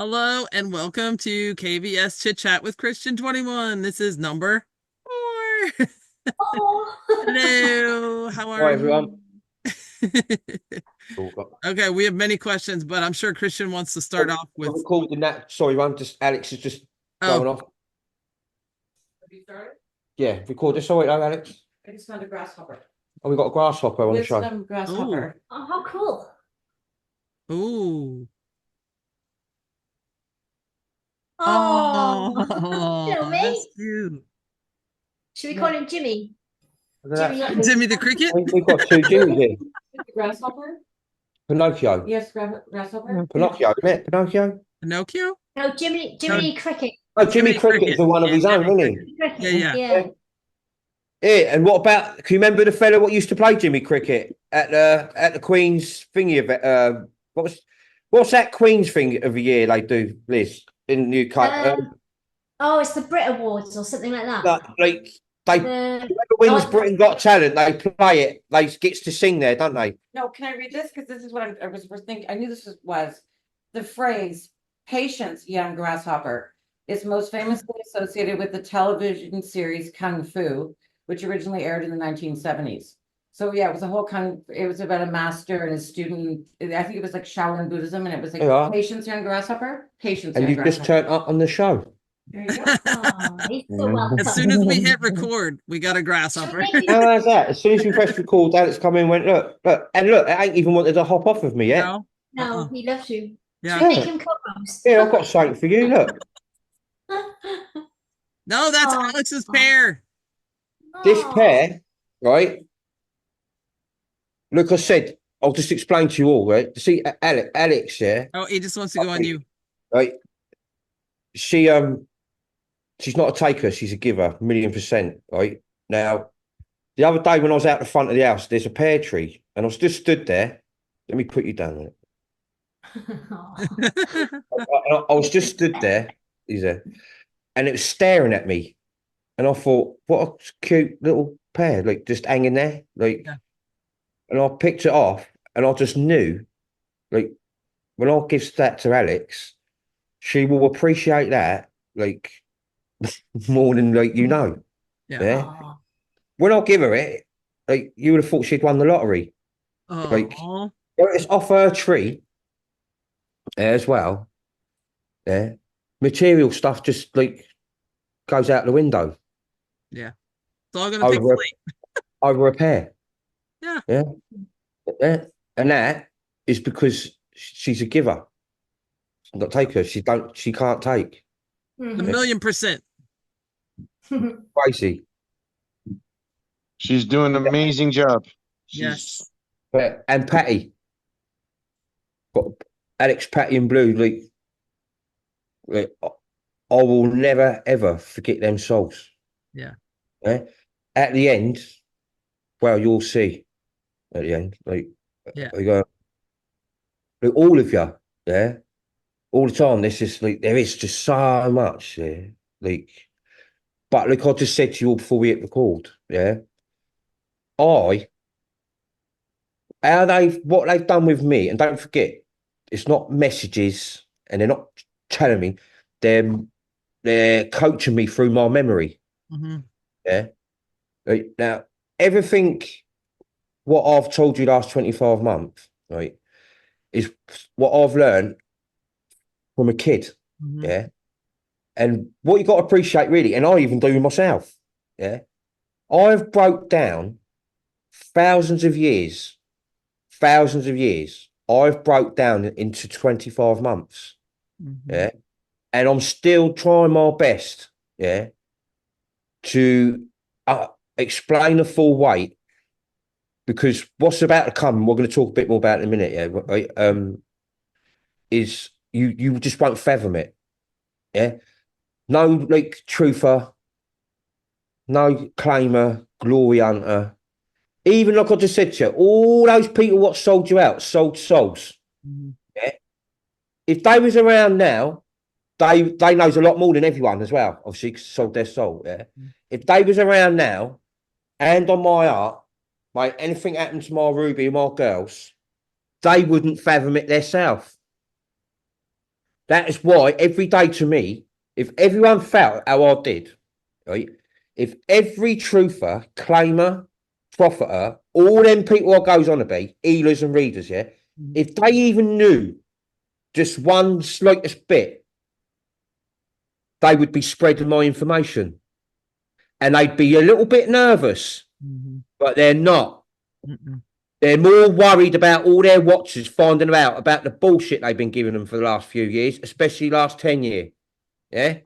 Hello and welcome to KVS Chit Chat with Christian 21. This is number 4. Oh, Hello, how are Hi you? everyone. Oh, God. Okay, we have many questions, but I'm sure Christian wants to start off I'm with. recording that. Sorry, I'm just Alex is just Oh, going off. Have you started? Yeah, record this. Sorry, no, Alex. I just found a grasshopper. Oh, we got a grasshopper on the show. Wisdom grasshopper. oh, how cool. ooh. Oh, little That's me. cute. Should we call him Jimmy? Jimmy, Jimmy the Cricket? We've got two Jimmys here. The grasshopper? Pinocchio. Yes, grasshopper. Pinocchio, isn't it? Pinocchio? Pinocchio? No, Jimmy Cricket. Oh, Jimmy Jimmy Cricket is the one of Yeah, his own, Jimmy isn't he? Cricket. Yeah. Yeah. Yeah, and what about? Can you remember the fella what used to play Jimmy Cricket at the Queen's thingy event? What's that Queen's thing of the year they do, Liz, in the UK? Oh, it's the Brit Awards or something like that. Like they The, whoever wins oh, Britain Got Talent, they play it. They gets to sing there, don't they? No, can I read this? Because this is what I was first thinking. I knew this was the phrase "patience, young grasshopper" is most famously associated with the television series Kung Fu, which originally aired in the 1970s. So yeah, it was a whole it was about a master and a student. I think it was like Shaolin Buddhism, and it was like Yeah. patience, young grasshopper. Patience, And young you've just grasshopper. turned up on the show. There you go. oh, he's so welcome. As soon as we hit record, we got a grasshopper. How's that? As soon as we pressed record, Alex come in and went, look, and look, it ain't even wanted to hop off of me yet. No? No, Uh-uh. he loves you. Yeah. Should we make him co-host? Yeah, I've got something for you. Look, No, that's Oh. Alex's pair. this Oh. pair, right? Look, I said, I'll just explain to you all, right? See, Alex, yeah, Oh, he just wants to go on you. right? She's not a taker, she's a giver, 1,000,000%, right? Now, the other day when I was out the front of the house, there's a pear tree, and I was just stood there. Let me put you down on it. I was just stood there, and it was staring at me. And I thought, what a cute little pear, like just hanging there. Like, Yeah. And I picked it off, and I just knew, like, when I give that to Alex, she will appreciate that, like, more than like Yeah. Oh. When I give her it, like you would have thought she'd won the lottery. Like Oh, it's off her tree as well. Yeah. Material stuff just like goes out the window yeah. It's all gonna take over flight. over a pear. Yeah. Yeah. Yeah. And that is because she's a giver. Not take her. She can't take. A Mhm. 1,000,000%. Crazy. She's doing an amazing job. Yes. And Patty. Got Alex, Patty, and Blue. Like I will never ever forget them souls. Yeah. Yeah. At the end, well, you'll see. At the end, Yeah. we go, like all of you, yeah, all the time. This is like there is just so much, yeah. Like, but like I just said to you all before we hit record, yeah. What they've done with me, and don't forget, it's not messages, and they're not telling me, they're coaching me through my memory. Mhm. Yeah. Right, now, everything what I've told you last 25 months, right, is what I've learned from a kid. Mhm. Yeah. And what you got to appreciate, really, and I even do myself. Yeah. I've broke down thousands of years, I've broke down into 25 months. Mhm. Yeah. And I'm still trying my best. Yeah. To explain the full weight, because what's about to come, we're going to talk a bit more about it in a minute. Yeah. Right, is you just won't fathom it. Yeah. No, like truther, no claimer, glory hunter. Even like I just said to you, all those people what sold you out, sold souls. Mhm. Yeah. If they was around now, they knows a lot more than everyone as well. Obviously, 'cause sold their soul. Yeah. Mhm. If they was around now, and on my art, like anything happened to my Ruby and my girls, they wouldn't fathom it themselves. That is why every day to me, if everyone felt how I did, right? If every truther, claimer, profiter, all them people I goes on to be, healers and readers, yeah, if they even knew just one slightest bit, they would be spreading my information. And they'd be a little bit nervous, but they're not. They're more worried about all their watchers finding out about the bullshit they've been giving them for the last few years, especially last 10 years. Yeah.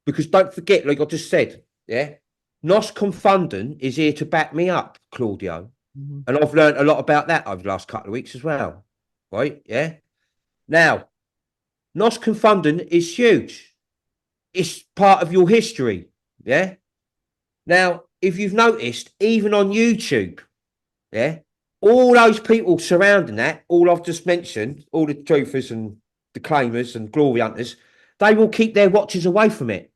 Because don't forget, like I just said, yeah, Nos Confundant is here to back me up, Claudio. And I've learned a lot about that over the last couple of weeks as well. Right? Yeah. Now, Nos Confundant is huge. It's part of your history. Yeah. Now, if you've noticed, even on YouTube, yeah, all those people surrounding that, all I've just mentioned, all the truthers and the claimers and glory hunters, they will keep their watchers away from it,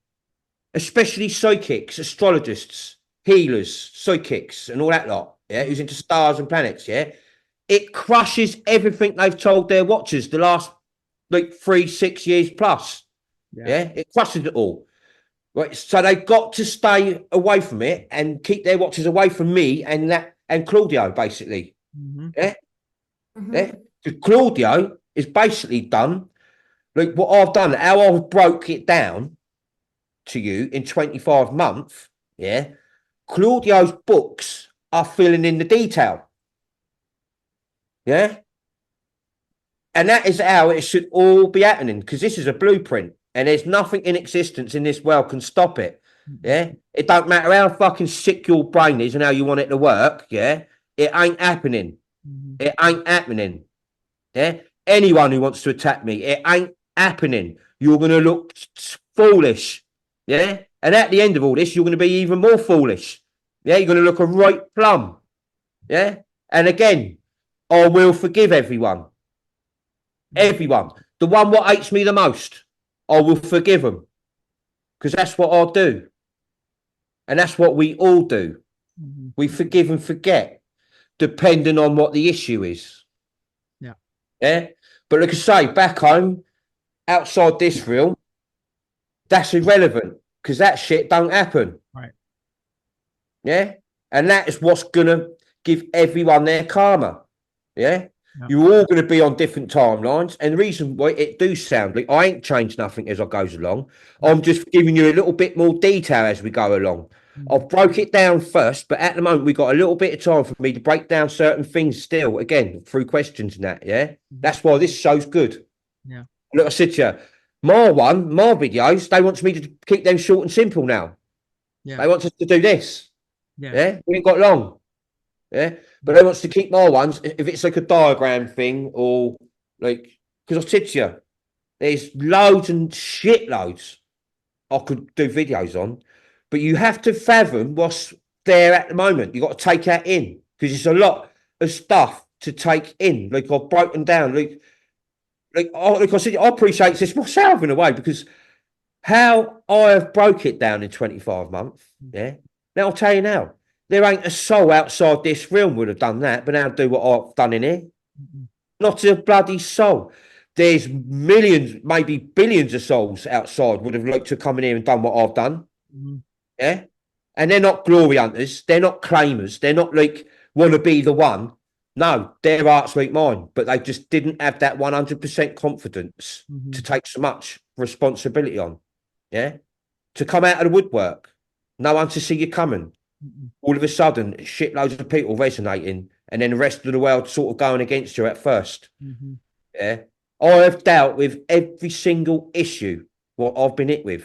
especially psychics, astrologists, healers, psychics, and all that lot, yeah, who's into stars and planets, yeah. It crushes everything they've told their watchers the last, like, 3-6 years plus, yeah. It crushes it all. Right, so they've got to stay away from it and keep their watchers away from me and that and Claudio, basically. Yeah, yeah. Because Claudio is basically done like what I've done. How I've broke it down to you in 25 months. Yeah, Claudio's books are filling in the detail. Yeah, and that is how it should all be happening because this is a blueprint. And there's nothing in existence in this world can stop it. Yeah. It don't matter how fucking sick your brain is and how you want it to work. Yeah. It ain't happening. It ain't happening. Yeah. Anyone who wants to attack me, it ain't happening. You're going to look foolish. Yeah. And at the end of all this, you're going to be even more foolish. Yeah. You're going to look a right plum. Yeah. And again, I will forgive everyone. Everyone. The one what hates me the most. I will forgive them because that's what I'll do. And that's what we all do. We forgive and forget depending on what the issue is. Yeah. Yeah. But like I say, back home, outside this realm, that's irrelevant because that shit don't happen. Right. Yeah. And that is what's going to give everyone their karma. Yeah. Yeah. You're all going to be on different timelines. And the reason why it do sound like I ain't changed nothing as I goes along. I'm just giving you a little bit more detail as we go along. I've broke it down first, but at the moment we've got a little bit of time for me to break down certain things still, again, through questions and that, yeah? That's why this show's good. Yeah. Look, I said to you, my videos, they want me to keep them short and simple now. Yeah. They want us to do this. Yeah. We ain't got long. Yeah. But they wants to keep my ones, if it's like a diagram thing or like, because I said to you, there's loads and shitloads I could do videos on, but you have to fathom what's there at the moment. You got to take that in because it's a lot of stuff to take in. Like I've broken down, like I said, I appreciate this myself in a way because how I have broke it down in 25 months. Yeah. Now I'll tell you now. There ain't a soul outside this realm would have done that, but now do what I've done in here. Not a bloody soul. There's millions, maybe billions of souls outside would have liked to come in here and done what I've done. Yeah. And they're not glory hunters. They're not claimers. They're not like want to be the one. No, their hearts like mine, but they just didn't have that 100% confidence to take so much responsibility on. Yeah. To come out of the woodwork. No one to see you coming. All of a sudden, shitloads of people resonating, and then the rest of the world sort of going against you at first. Yeah, I have dealt with every single issue what I've been hit with.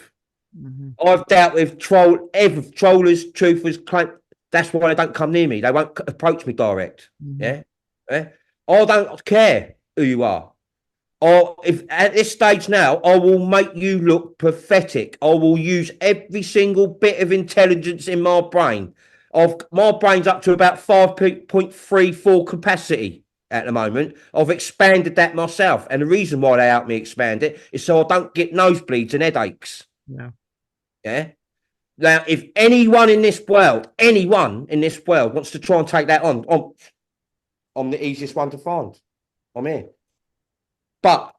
I've dealt with trollers, truthers, claim. That's why they don't come near me. They won't approach me direct. Yeah, I don't care who you are. Or if at this stage now, I will make you look pathetic. I will use every single bit of intelligence in my brain. My brain's up to about 5.34 capacity at the moment. I've expanded that myself. And the reason why they help me expand it is so I don't get nosebleeds and headaches. Yeah. Yeah. Now, if anyone in this world wants to try and take that on, I'm the easiest one to find. I'm here. But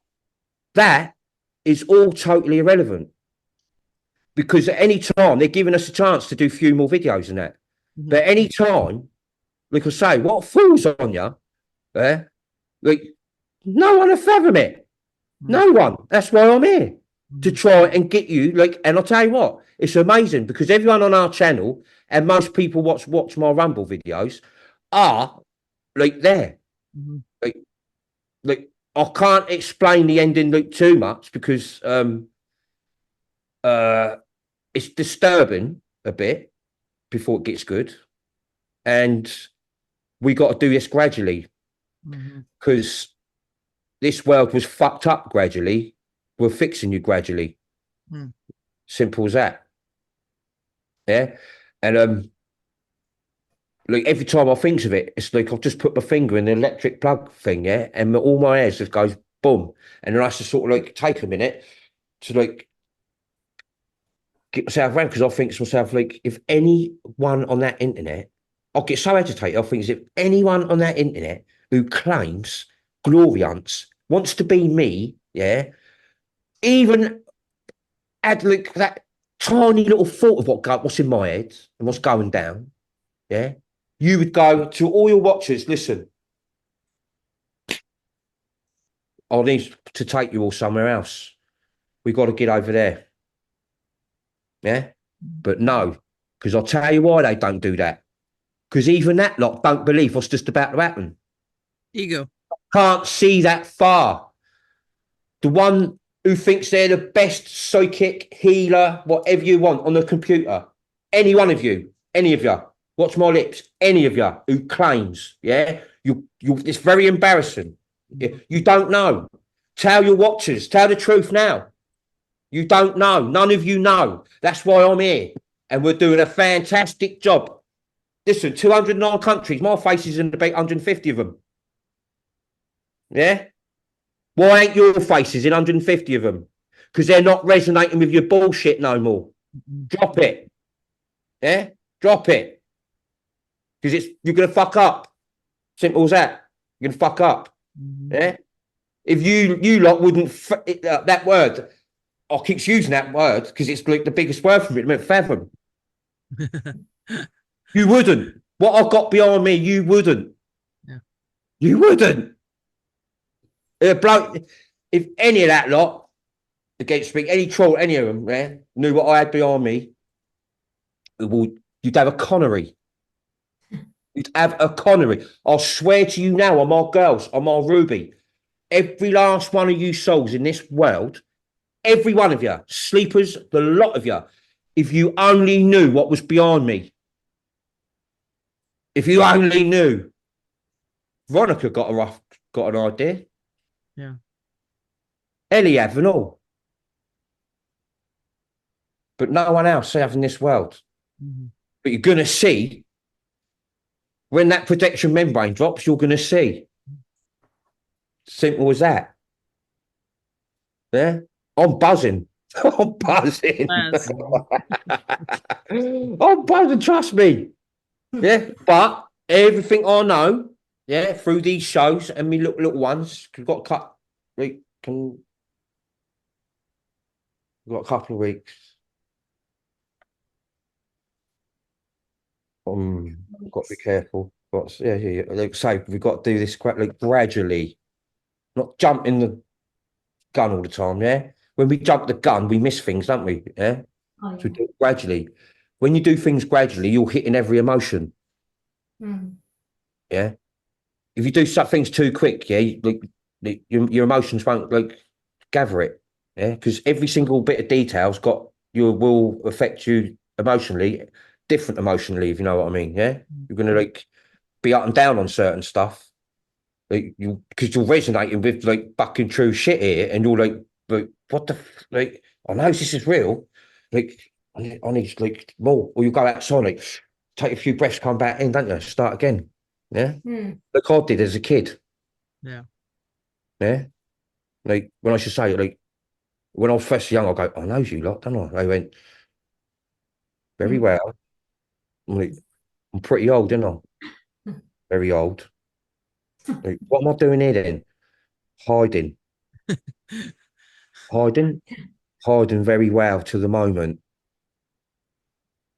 that is all totally irrelevant. Because at any time, they're giving us a chance to do a few more videos and that. Mhm. But any time, like I say, what fool's on you? Yeah? Like, no one will fathom it. No one. That's why I'm here. To try and get you, like, and I'll tell you what, it's amazing because everyone on our channel and most people watch my Rumble videos are like there. Mhm. Like I can't explain the ending like too much because it's disturbing a bit before it gets good. And we got to do this gradually Mhm. because this world was fucked up gradually. We're fixing you gradually. Hmm. Simple as that. Yeah. And like every time I think of it, it's like I've just put my finger in the electric plug thing, yeah, and all my hairs just goes boom. And then I have to sort of like take a minute to like get myself around because I think to myself, like, if anyone on that internet, I'll get so agitated, I think as if anyone on that internet who claims glory hunts wants to be me, yeah, even had like that tiny little thought of what's in my head and what's going down, yeah, you would go to all your watchers, listen, I need to take you all somewhere else. We got to get over there. Yeah. But no, because I'll tell you why they don't do that. Because even that lot don't believe what's just about to happen. Ego. Can't see that far. The one who thinks they're the best psychic healer, whatever you want on the computer, any one of you, any of you, watch my lips, any of you who claims, yeah, you, it's very embarrassing. You don't know. Tell your watchers, tell the truth now. You don't know. None of you know. That's why I'm here. And we're doing a fantastic job. Listen, 209 countries. My face is in about 150 of them. Yeah? Why ain't your faces in 150 of them? Because they're not resonating with your bullshit no more. Drop it. Yeah? Drop it. Because you're going to fuck up. Simple as that. You're going to fuck up. Yeah? If you lot wouldn't, that word, I keep using that word because it's like the biggest word for it. It meant fathom. You wouldn't. What I've got behind me, you wouldn't. Yeah. You wouldn't. Bloke, if any of that lot against me, any troll, any of them, yeah, knew what I had behind me, you'd have a Connery. You'd have a Connery. I'll swear to you now, on my girls, on my Ruby, every last one of you souls in this world, every one of you, sleepers, the lot of you, if you only knew what was behind me, if you only knew, Veronica got an idea. Yeah. Ellie have and all. But no one else have in this world. Mhm. But you're going to see, when that protection membrane drops, you're going to see. Simple as that. Yeah? I'm buzzing. I'm buzzing. Yes. I'm buzzing, trust me. Yeah, but everything I know, yeah, through these shows and me little ones, we've got we've got a couple of weeks. I've got to be careful. But yeah. Like say, we've got to do this quite like gradually, not jump in the gun all the time. Yeah, when we jump the gun, we miss things, don't we? Yeah, Oh, so do it gradually. When you do things gradually, you're hitting every emotion. Mm. Yeah. If you do some things too quick, yeah, your emotions won't like gather it. Yeah, because every single bit of detail's got will affect you emotionally, different emotionally, if you know what I mean. Yeah, you're gonna like be up and down on certain stuff, like because you're resonating with like fucking true shit here, and you're like what the like I know this is real, like I need like more, or you go outside, like take a few breaths, come back in, don't you? Start again. Yeah, Mm. like I did as a kid. Yeah. Yeah, like when I should say like when I was first young, I go, I know you lot, don't I? They went very Mm. well. I'm like, I'm pretty old, aren't I? Very old. Like, what am I doing here then? Hiding. hiding very well to the moment.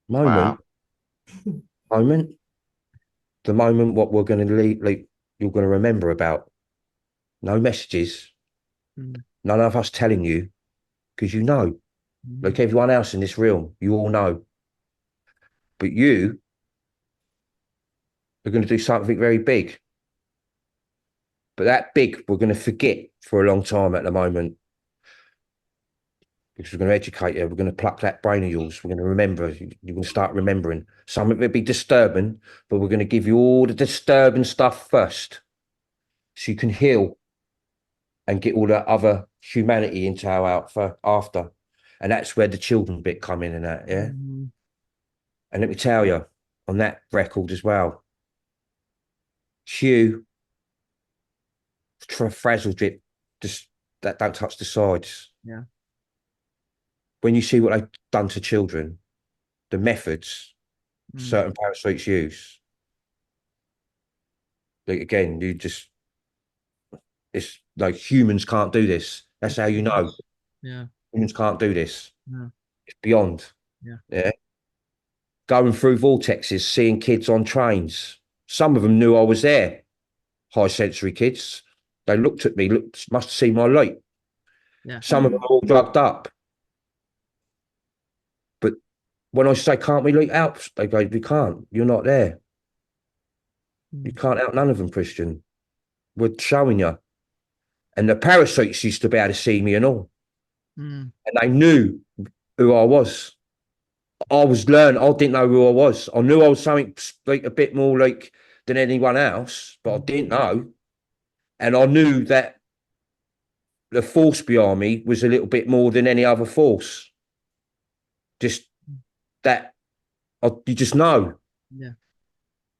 Wow. Moment. The moment what we're going to leave, like you're going to remember about. No messages. Mm. None of us telling you, because you know, like everyone else in this realm, you all know. But you are going to do something very big. But that big, we're going to forget for a long time at the moment. Because we're going to educate you. We're going to pluck that brain of yours. We're going to remember. You're going to start remembering. Some of it will be disturbing, but we're going to give you all the disturbing stuff first. So you can heal and get all that other humanity into our out for after. And that's where the children bit come in and that, yeah? Mhm. And let me tell you, on that record as well, Hugh, frazzle drip, just that don't touch the sides. Yeah. When you see what they've done to children, the methods Mm. certain parasites use, like again, it's like humans can't do this. That's how you know Yeah. humans can't do this. Yeah. It's beyond. Yeah. Going through vortexes, seeing kids on trains. Some of them knew I was there. High sensory kids. They looked at me, must have seen my light. Yeah. Some of them are all drugged up. But when I say, can't we leak out? They go, we can't. You're not there. You can't out none of them, Christian. We're showing you. And the parasites used to be able to see me and all. Mm. And they knew who I was. I didn't know who I was. I knew I was something like a bit more like than anyone else, but I didn't know. And I knew that the force behind me was a little bit more than any other force. Just that you just know. Yeah.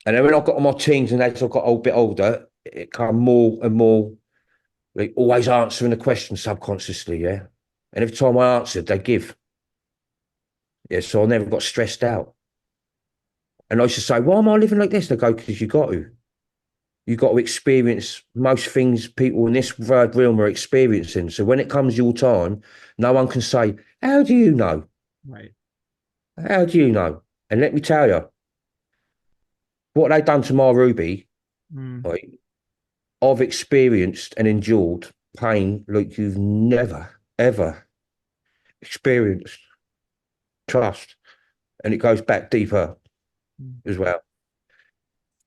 And then when I got on my teens and as I got a bit older, it came more and more like always answering the question subconsciously, yeah. And every time I answered, they give. Yeah, so I never got stressed out. And I used to say, why am I living like this? They go, because you got to. You got to experience most things people in this third realm are experiencing. So when it comes your time, no one can say, how do you know? Right. How do you know? And let me tell you, what they done to my Ruby, Mm. right, I've experienced and endured pain like you've never, ever experienced. Trust. And it goes back deeper as well.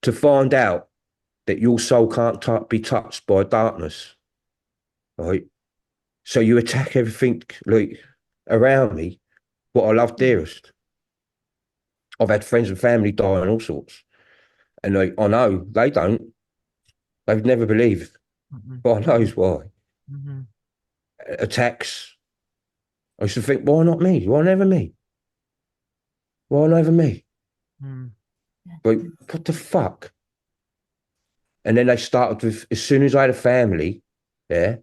To find out that your soul can't be touched by darkness, right? So you attack everything like around me, what I love dearest. I've had friends and family die and all sorts. And like, I know they don't. They've never believed. But I knows why. Mm-hmm. Attacks. I used to think, why not me? Why never me? Why never me? Mm. Like, what the fuck? And then they started with, as soon as I had a family, yeah,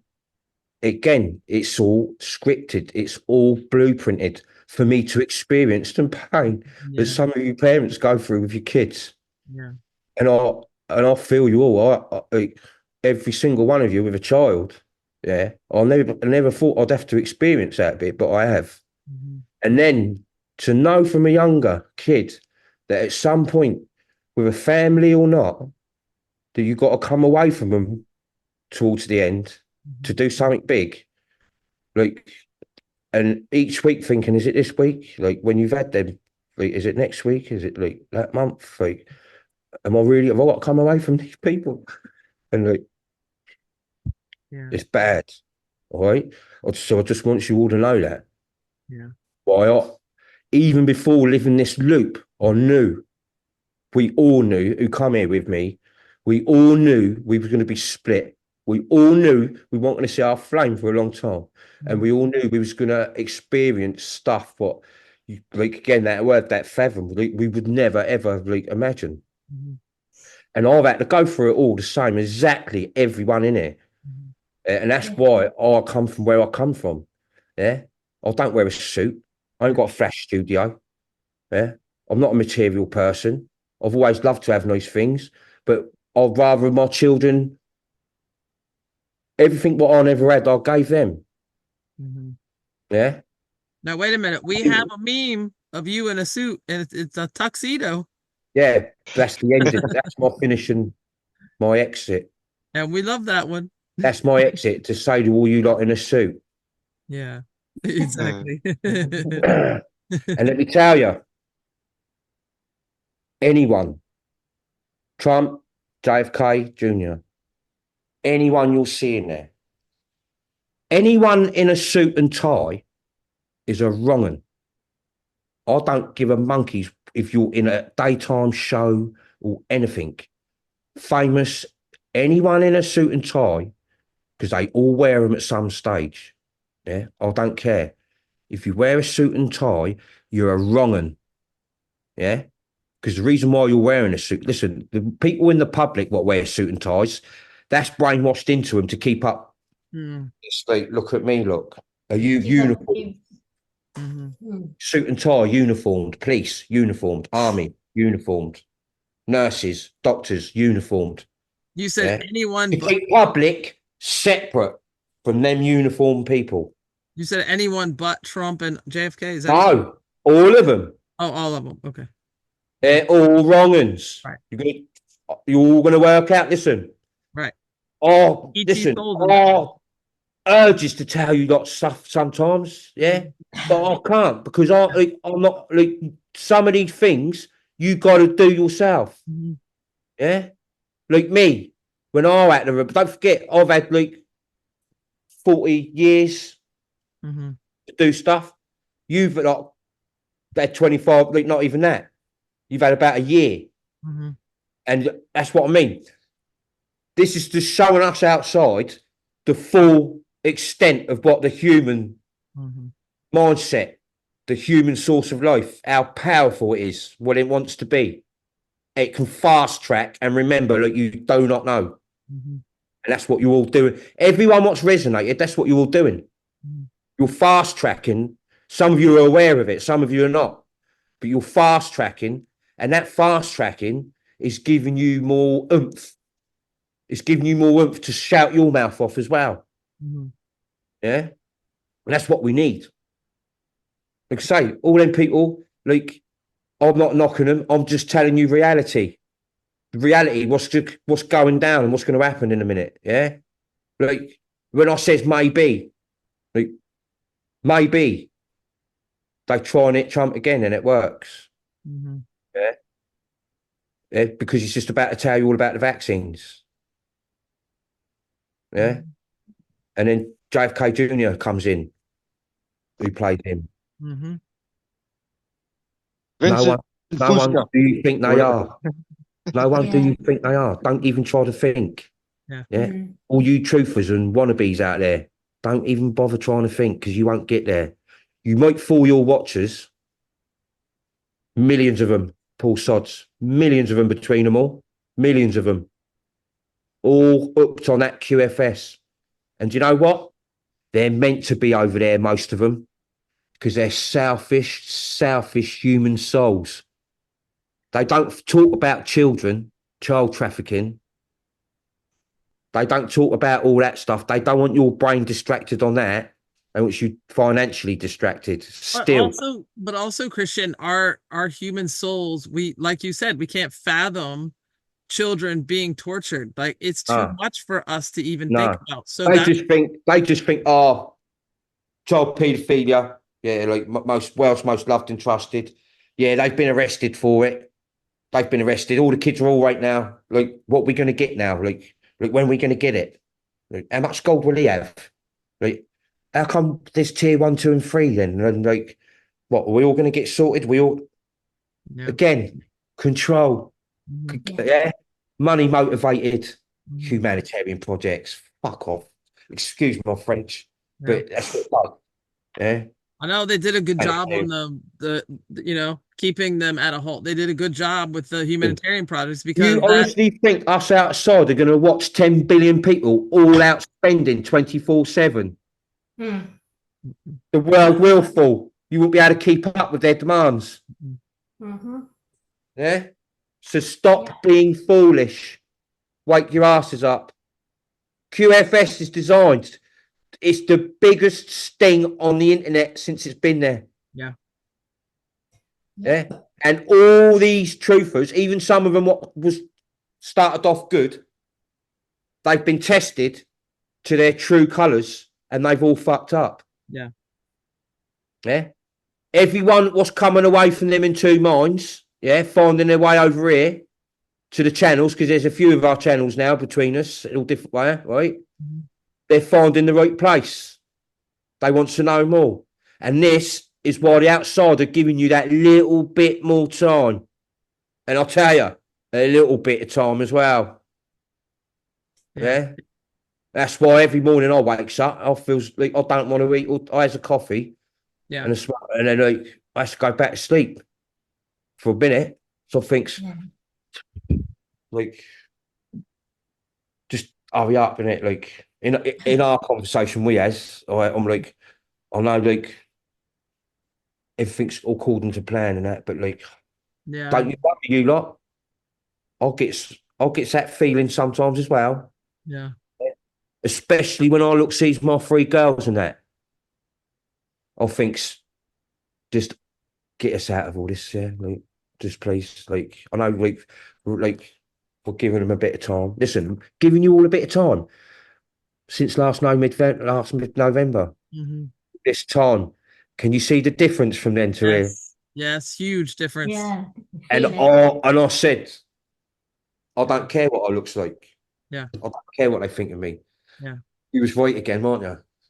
again, it's all scripted. It's all blueprinted for me to experience the pain that some of you parents go through with your kids. Yeah. And I feel you all. Like, every single one of you with a child. Yeah. I never thought I'd have to experience that bit, but I have. Mm-hmm. And then to know from a younger kid that at some point, with a family or not, that you've got to come away from them towards the end to do something big. Like, and each week thinking, is it this week? Like, when you've had them, like, is it next week? Is it like that month? Like, have I got to come away from these people? And like, it's bad. All right. So I just want you all to know that. Yeah. Why even before living this loop, I knew, we all knew who come here with me, we all knew we were going to be split. We all knew we weren't going to see our flame for a long time. And we all knew we was going to experience stuff what, like, again, that word, that fathom, like, we would never, ever, like, imagine. Mm-hmm. And I've had to go through it all the same, exactly everyone in here. And that's why I come from where I come from. Yeah. I don't wear a suit. I ain't got a flash studio. Yeah. I'm not a material person. I've always loved to have nice things, but I'd rather my children, everything what I never had, I gave them. Mhm. Yeah. Now wait a minute. We have a meme of you in a suit, and it's a tuxedo, Yeah. That's the ending. That's my finishing, my exit. and we love that one. That's my exit to say to all you lot in a suit. Yeah, exactly. And let me tell you, anyone, Trump, JFK Jr., anyone you'll see in there, anyone in a suit and tie is a wrong un. I don't give a monkey's if you're in a daytime show or anything. Famous, anyone in a suit and tie, because they all wear them at some stage. Yeah, I don't care. If you wear a suit and tie, you're a wrong un. Yeah, because the reason why you're wearing a suit, listen, the people in the public what wear suit and ties, that's brainwashed into them to keep up. Mm, It's like, look at me, look. Are you Keep up uniform? with you. mhm. Mm. Suit and tie, uniformed. Police, uniformed. Army, uniformed. Nurses, doctors, uniformed. You said Yeah. anyone To but keep public separate from them uniformed people. you said anyone but Trump and JFK. Is that what you- No, all of them. Oh, all of them. Okay. They're all wrong uns. Right. You're all gonna work out. Listen. Right. Oh, E.T. listen. told them. Oh, urges to tell you lot stuff sometimes. Yeah, but I can't because I'm not like some of these things you got to do yourself. Mhm. Yeah, like me when I had to. Don't forget, I've had like 40 years Mhm. to do stuff. You've like had 25, like not even that. You've had about a year. Mhm. And that's what I mean. This is just showing us outside the full extent of what the human Mhm. mindset, the human source of life, how powerful it is, what it wants to be. It can fast track and remember that you do not know. Mhm. And that's what you're all doing. Everyone what's resonated, that's what you're all doing. Mhm. You're fast tracking. Some of you are aware of it, some of you are not. But you're fast tracking, and that fast tracking is giving you more oomph. It's giving you more oomph to shout your mouth off as well. Mhm. Yeah. And that's what we need. Like I say, all them people, like, I'm not knocking them. I'm just telling you reality. Reality, what's going down and what's going to happen in a minute. Yeah. Like, when I says maybe, like, maybe they try and hit Trump again and it works. Mhm. Yeah. Because he's just about to tell you all about the vaccines. Yeah. And then JFK Jr. comes in, who played him. Mhm. No Vincent one Fusco. do you think they are. No one do Yeah. you think they are. Don't even try to think. Yeah. Yeah. Mm. All you truthers and wannabes out there, don't even bother trying to think because you won't get there. You might fool your watchers. Millions of them, Paul Sods. Millions of them between them all. Millions of them. All hooked on that QFS. And you know what? They're meant to be over there, most of them, because they're selfish human souls. They don't talk about children, child trafficking. They don't talk about all that stuff. They don't want your brain distracted on that. They want you financially distracted. Still, But also, Christian, our human souls, we, like you said, we can't fathom children being tortured. Like, it's too Ah. much for us to even think no. about. So They that just think, oh, child paedophilia. Yeah, like most world's most loved and trusted. Yeah, they've been arrested for it. They've been arrested. All the kids are all right now. Like, what are we going to get now? Like, when are we going to get it? Like, how much gold will he have? Like, how come there's tier 1, 2, and 3 then? And like, what are we all going to get sorted? We all yeah. again control. Mhm. Yeah, money motivated Mhm. humanitarian projects. Fuck off. Excuse my French, Yeah. but that's what it's like. Yeah. I know they did a good job on Humanitarian. the keeping them at a halt. They did a good job with the humanitarian projects because You that honestly think us outside are going to watch 10 billion people all out spending 24/7? Mm. The world will fall. You won't be able to keep up with their demands. Mhm. Yeah. So stop being foolish. Wake your asses up. QFS is designed it's the biggest sting on the internet since it's been there. Yeah. And all these truthers, even some of them what was started off good, they've been tested to their true colours and they've all fucked up. Yeah. Yeah. Everyone was coming away from them in two minds, yeah, finding their way over here to the channels, because there's a few of our channels now between us, all different way, right? Mhm. They're finding the right place. They want to know more. And this is why the outside are giving you that little bit more time. And I'll tell you, a little bit of time as well. Yeah. That's why every morning I wakes up, I feels like I don't want to eat. I has a coffee, Yeah. and and then like I have to go back to sleep for a minute. So I think, Yeah. like, just hurry up, innit? Like in our conversation we has, I'm like, I know, like everything's according to plan and that, but like, Yeah. don't you worry, you lot? I'll get that feeling sometimes as well. Yeah. Especially when I sees my three girls and that. I thinks, just get us out of all this, yeah. Like, just please, like, I know, like we're giving them a bit of time. Listen, giving you all a bit of time since last mid-November. Mm-hmm. This time, can you see the difference from then to here? Yes, huge difference. Yeah. And Feel it. I said, I don't care what I looks like. Yeah. I don't care what they think of me. Yeah. You was right again, weren't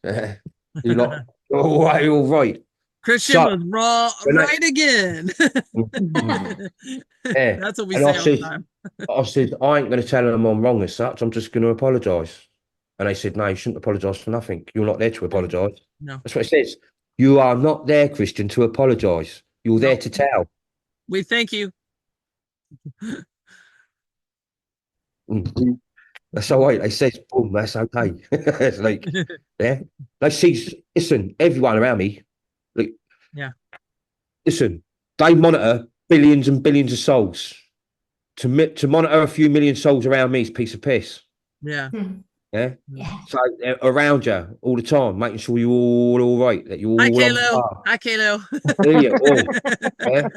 you? You lot, all right. Christian So- was wrong, when I- right again. Yeah. That's what we And say I all said- the time. I said, I ain't going to tell them I'm wrong as such. I'm just going to apologise. And they said, no, you shouldn't apologise for nothing. You're not there to apologise. No. That's what it says. You are not there, Christian, to apologise. You're there No. to tell. We thank you. That's all right. They said, boom, that's okay. It's like, yeah. They see, listen, everyone around me, like, Yeah. Listen, they monitor billions and billions of souls. To monitor a few million souls around me is a piece of piss. Yeah. Yeah. Yeah. So around you all the time, making sure you're all right, that you're all Hi, on Kalo. par. Hi, Kalo. There you are. Yeah.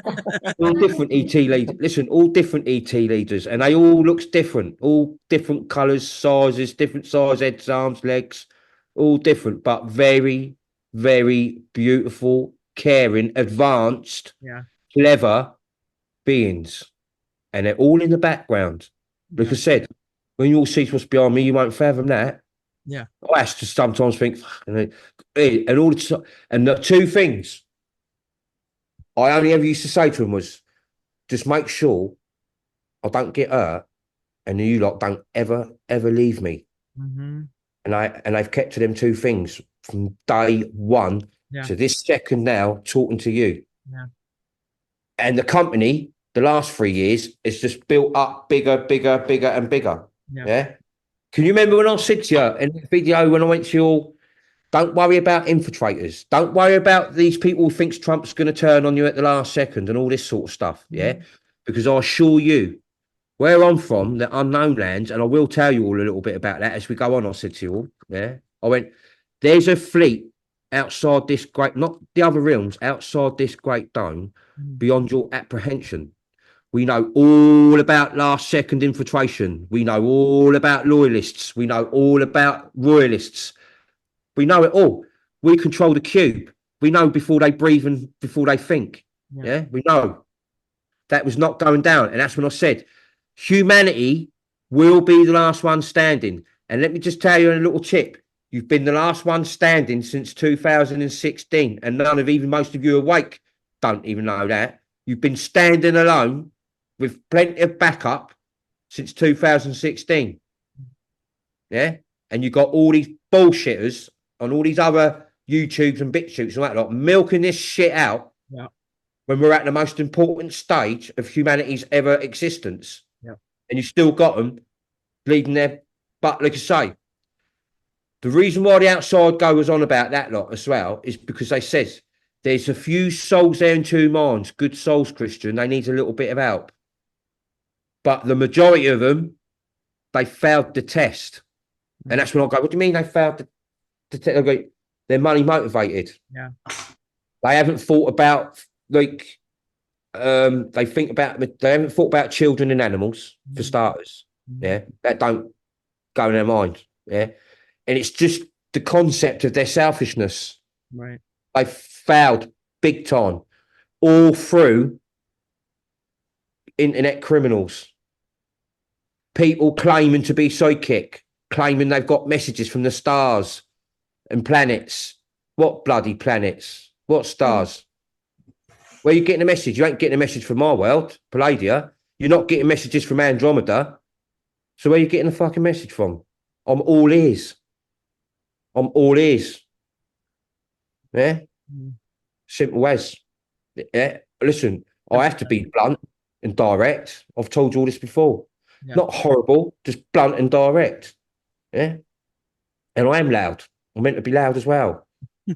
All different ET leaders. Listen, all different ET leaders, and they all looks different. All different colours, sizes, different size heads, arms, legs, all different, but very, very beautiful, caring, advanced, Yeah. clever beings, and they're all in the background. Like I said, when you all see what's behind me, you won't fathom that. Yeah. I have to sometimes think, and all the time, and the two things I only ever used to say to him was, just make sure I don't get hurt, and you lot don't ever leave me. Mm-hmm. And I've kept to them two things from day one to this second now, talking to you. Yeah. And the company, the last 3 years, is just built up bigger and bigger. Yeah. Can you remember when I said to you in the video when I went to your, don't worry about infiltrators. Don't worry about these people who thinks Trump's going to turn on you at the last second and all this sort of stuff. Yeah. Because I assure you, where I'm from, the unknown lands, and I will tell you all a little bit about that as we go on, I said to you all, yeah. I went, there's a fleet outside this great, not the other realms, outside this great dome, beyond your apprehension. We know all about last second infiltration. We know all about loyalists. We know all about royalists. We know it all. We control the cube. We know before they breathe and before they think. Yeah, we know. That was not going down. And that's when I said, humanity will be the last one standing. And let me just tell you a little tip. You've been the last one standing since 2016. And none of even most of you awake don't even know that. You've been standing alone with plenty of backup since 2016. Yeah? And you got all these bullshitters on all these other YouTubes and BitChutes and that lot milking this shit out when we're at the most important stage of humanity's ever existence. And you still got them bleeding their butt, like I say. The reason why the outside goers on about that lot as well is because they says there's a few souls there in two minds, good souls, Christian. They need a little bit of help. But the majority of them, they failed the test. And that's when I go, what do you mean they failed the they're money motivated. Yeah. They haven't thought about like they haven't thought about children and animals for starters. Yeah, that don't go in their mind. Yeah, and it's just the concept of their selfishness. Right. They failed big time, all through internet criminals, people claiming to be psychic, claiming they've got messages from the stars and planets. What bloody planets? What stars? Where are you getting a message? You ain't getting a message from our world, Palladia. You're not getting messages from Andromeda. So where are you getting the fucking message from? I'm all ears. I'm all ears. Yeah? Simple as. Yeah? Listen, I have to be blunt and direct. I've told you all this before. Yeah. Not horrible, just blunt and direct. Yeah? And I am loud. I'm meant to be loud as well.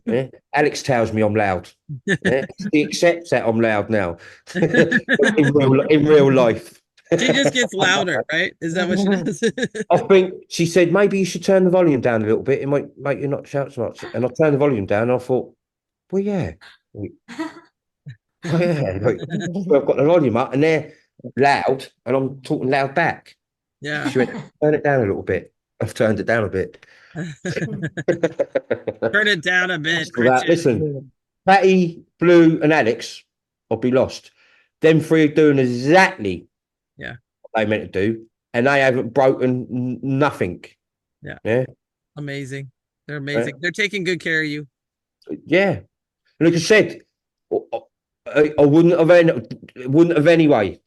Yeah? Alex tells me I'm loud. Yeah? He accepts that I'm loud now. in real life. She just gets louder, right? Is that what she does? I think she said maybe you should turn the volume down a little bit. It might make you not shout so much. And I turned the volume down. And I thought, well, yeah. Well, yeah. Like, I've got the volume up and they're loud and I'm talking loud back. Yeah. She went, turn it down a little bit. I've turned it down a bit. Turn it down a bit. For that, Christian. listen, Patty, Blue, and Alex, I'll be lost. Them three are doing exactly what they meant to do, and they haven't broken nothing. Yeah. Amazing. They're amazing. They're taking good care of you. Yeah. And like I said, I wouldn't have anyway.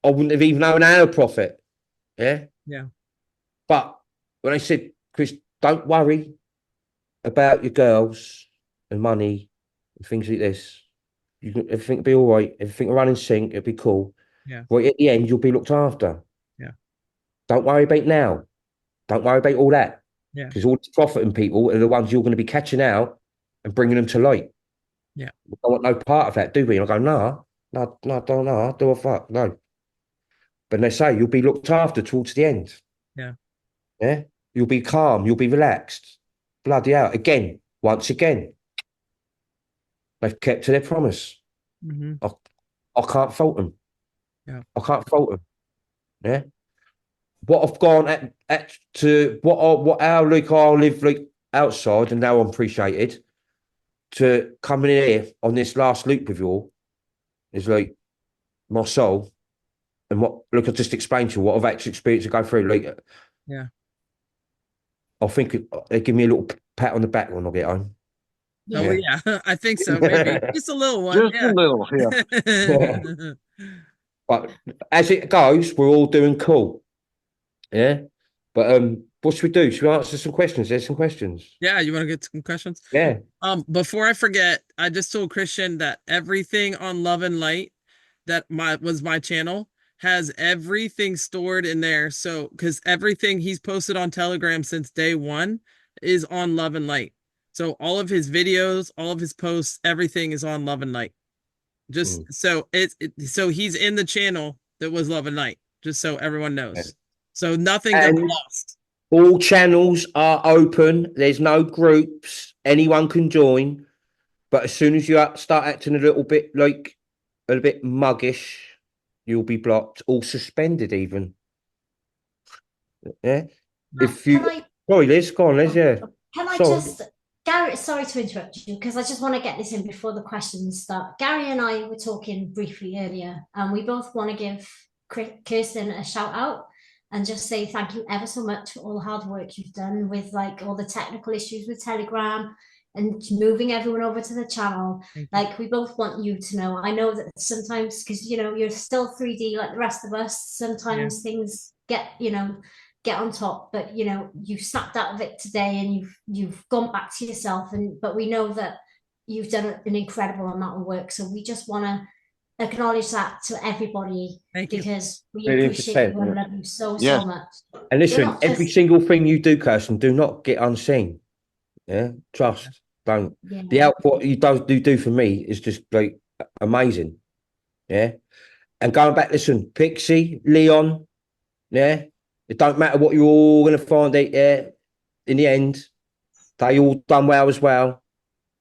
I wouldn't have even known our profit. Yeah. Yeah. But when I said, Chris, don't worry about your girls and money and things like this. Everything will be all right. Everything will run in sync. It'll be cool. Yeah. Right at the end, you'll be looked after. Yeah. Don't worry about now. Don't worry about all that. Yeah. Because all the profiting people are the ones you're going to be catching out and bringing them to light. Yeah. We don't want no part of that, do we? And I go, no, don't know. Do a fuck, no. But they say you'll be looked after towards the end. Yeah. Yeah. You'll be calm. You'll be relaxed. Bloody hell. Again, once again, they've kept to their promise. Mm-hmm. I can't fault them. Yeah. I can't fault them. Yeah. What I've gone at to what our like I live like outside and now I'm appreciated to coming in here on this last loop with you all is like my soul and what look I just explained to you what I've actually experienced to go through. Like I think they give me a little pat on the back when I get home. Oh yeah, I think so. Maybe just a little one. Just a little, yeah. But as it goes, we're all doing cool. Yeah. But what should we do? Should we answer some questions? There's some questions. Yeah, you want to get some questions? Yeah. Before I forget, I just told Christian that everything on Love and Light that was my channel has everything stored in there. So because everything he's posted on Telegram since day one is on Love and Light. So all of his videos, all of his posts, everything is on Love and Light. Just so so he's in the channel that was Love and Light, just so everyone knows. Yeah. So nothing got lost. All channels are open. There's no groups. Anyone can join. But as soon as you start acting a little bit muggish, you'll be blocked or suspended even. Yeah. If you sorry, Liz, go on, Liz, yeah. Can I just Gary, sorry to interrupt you because I just want to get this in before the questions start. Gary and I were talking briefly earlier, and we both want to give Kirsten a shout out and just say thank you ever so much for all the hard work you've done with like all the technical issues with Telegram and moving everyone over to the channel. Like we both want you to know. I know that sometimes because you're still 3D like the rest of us. Sometimes things get get on top, but you've snapped out of it today and you've gone back to yourself, but we know that you've done an incredible amount of work, so we just want to acknowledge that to everybody because we appreciate you and love you so much. And listen, every single thing you do, Kirsten, do not get unseen. Yeah, trust. Don't. The output you do for me is just like amazing. Yeah, and going back, listen, Pixie, Leon, yeah. It don't matter what you're all going to find out in the end. They all done well as well.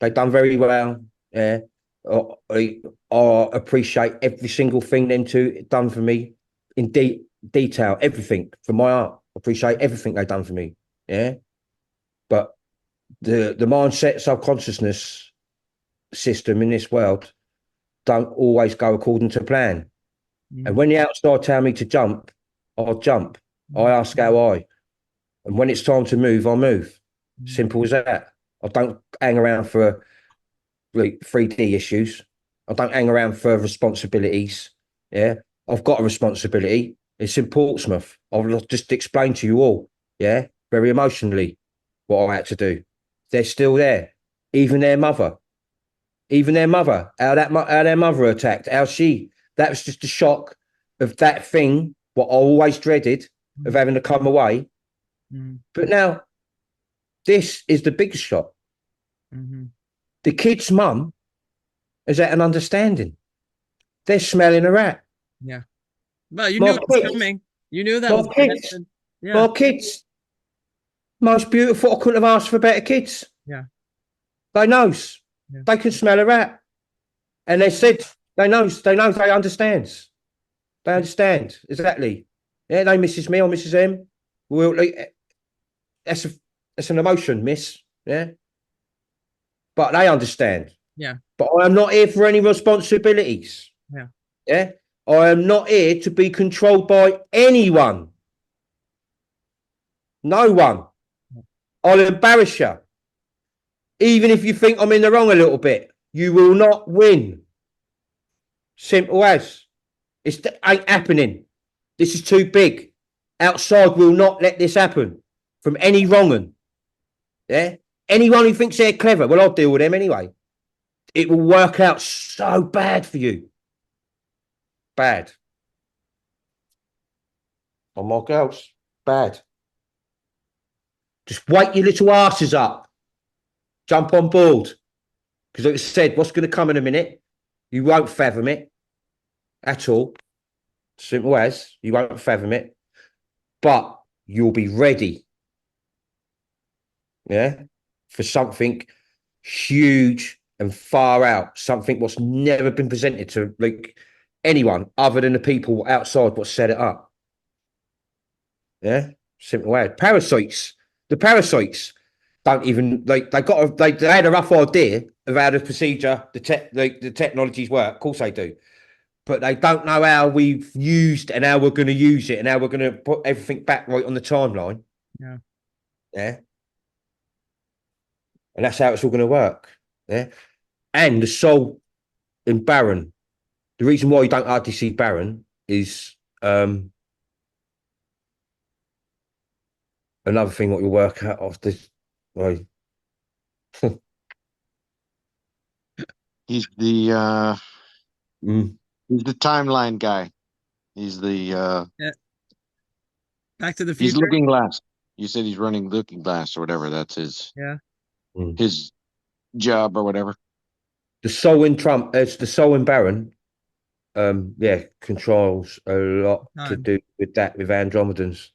They done very well. Yeah. I appreciate every single thing them two done for me in detail, everything from my art. I appreciate everything they done for me. Yeah. But the mindset, subconsciousness system in this world don't always go according to plan. And when the outside tell me to jump, I'll jump. I ask how I. And when it's time to move, I'll move. Simple as that. I don't hang around for like 3D issues. I don't hang around for responsibilities. Yeah. I've got a responsibility. It's in Portsmouth. I'll just explain to you all. Yeah. Very emotionally what I had to do. They're still there. Even their mother. How their mother attacked. That was just a shock of that thing, what I always dreaded of having to come away. But now, this is the biggest shock. The kid's mum is at an understanding. They're smelling a rat. Yeah. Well, you My knew it was kids- coming. You knew that my was gonna kids- happen. Yeah. My kids, most beautiful. I couldn't have asked for better kids. Yeah. They knows. Yeah. They can smell a rat. And they said, they understands. They understand. Exactly. Yeah, they misses me, I misses them. Well, like, that's an emotion, miss. Yeah. But they understand. Yeah. But I am not here for any responsibilities. Yeah. Yeah. I am not here to be controlled by anyone. No one. I'll embarrass you. Even if you think I'm in the wrong a little bit, you will not win. Simple as. Ain't happening. This is too big. Outside will not let this happen from any wrong un. Yeah. Anyone who thinks they're clever, well, I'll deal with them anyway. It will work out so bad for you. Bad. Oh my girls, bad. Just wake your little asses up. Jump on board. Because like I said, what's going to come in a minute, you won't fathom it at all. Simple as, you won't fathom it. But you'll be ready. Yeah? For something huge and far out. Something what's never been presented to like anyone other than the people outside what set it up. Yeah? Simple as. Parasites. The parasites don't even they had a rough idea of how the procedure, the technologies work. Of course they do. But they don't know how we've used and how we're going to use it and how we're going to put everything back right on the timeline. Yeah. Yeah. And that's how it's all going to work. Yeah. And the soul in Baron, the reason why you don't hardly see Baron is another thing what you'll work out of this. Right. He's the Mm. he's the timeline guy. He's the Back to the he's future. Looking Glass. You said he's running Looking Glass or whatever. That's his Yeah. his job or whatever. The soul in Trump, it's the soul in Baron. Yeah, controls a lot to Time. do with that with Andromedans.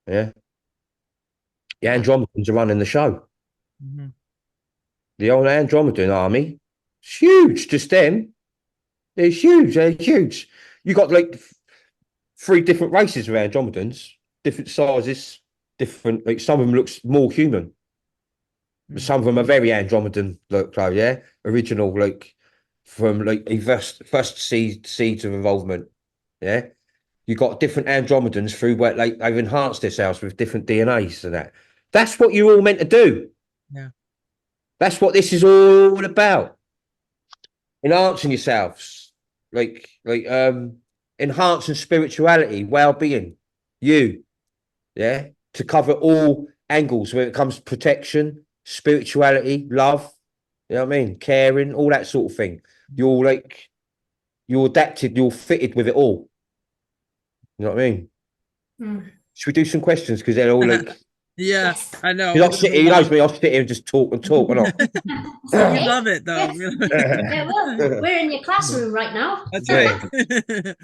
Yeah. The Andromedans are running the show. Mhm. The old Andromedan army, it's huge. Just them, they're huge. They're huge. You got like 3 different races of Andromedans, different sizes, different. Like some of them looks more human, but some of them are very Andromedan look. Though, yeah, original like from like first seeds of involvement. Yeah, you got different Andromedans through where they've enhanced themselves with different DNAs and that. That's what you're all meant to do. Yeah. That's what this is all about. Enhancing yourselves, like enhancing spirituality, well-being, yeah, to cover all angles when it comes to protection, spirituality, love, you know what I mean, caring, all that sort of thing. You're adapted, you're fitted with it all. You know what I mean? Mm. Should we do some questions because they're all like Yeah, Yes. I know. He it was a knows lot. me. I'll sit here and just talk and talk and on. We Okay. love it though. Yeah, well, we're in your classroom right now. That's Yeah. right.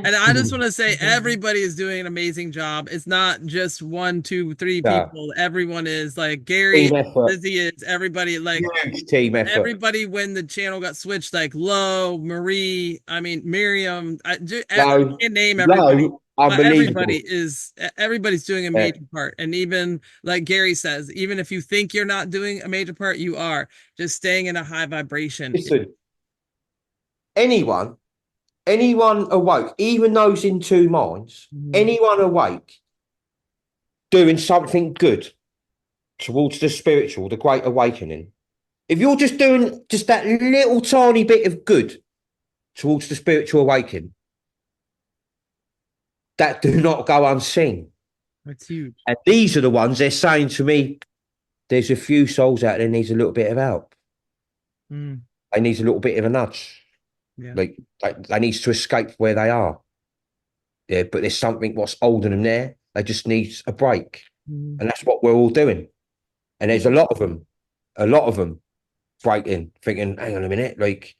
And I just want to say everybody is doing an amazing job. It's not just one, two, three Yeah. people. Everyone is like Gary, Team effort. Lizzie is everybody, like Huge team effort. everybody when the channel got switched, like Lo, Marie, I mean Miriam. I Lo- can't name everybody. Low, But unbelievable. everybody's doing a Yeah. major part. And even like Gary says, even if you think you're not doing a major part, you are. Just staying in a high vibration. Listen, anyone awake, even those in two minds, Mhm. anyone awake doing something good towards the spiritual, the great awakening, if you're just doing just that little tiny bit of good towards the spiritual awakening, that do not go unseen. That's huge. And these are the ones they're saying to me, there's a few souls out there needs a little bit of help. Mm, They need a little bit of a nudge. yeah. Like they need to escape where they are. Yeah, but there's something what's holding them there. They just need a break. Mm, And that's what we're all doing. And there's a lot of them breaking, thinking, hang on a minute, like,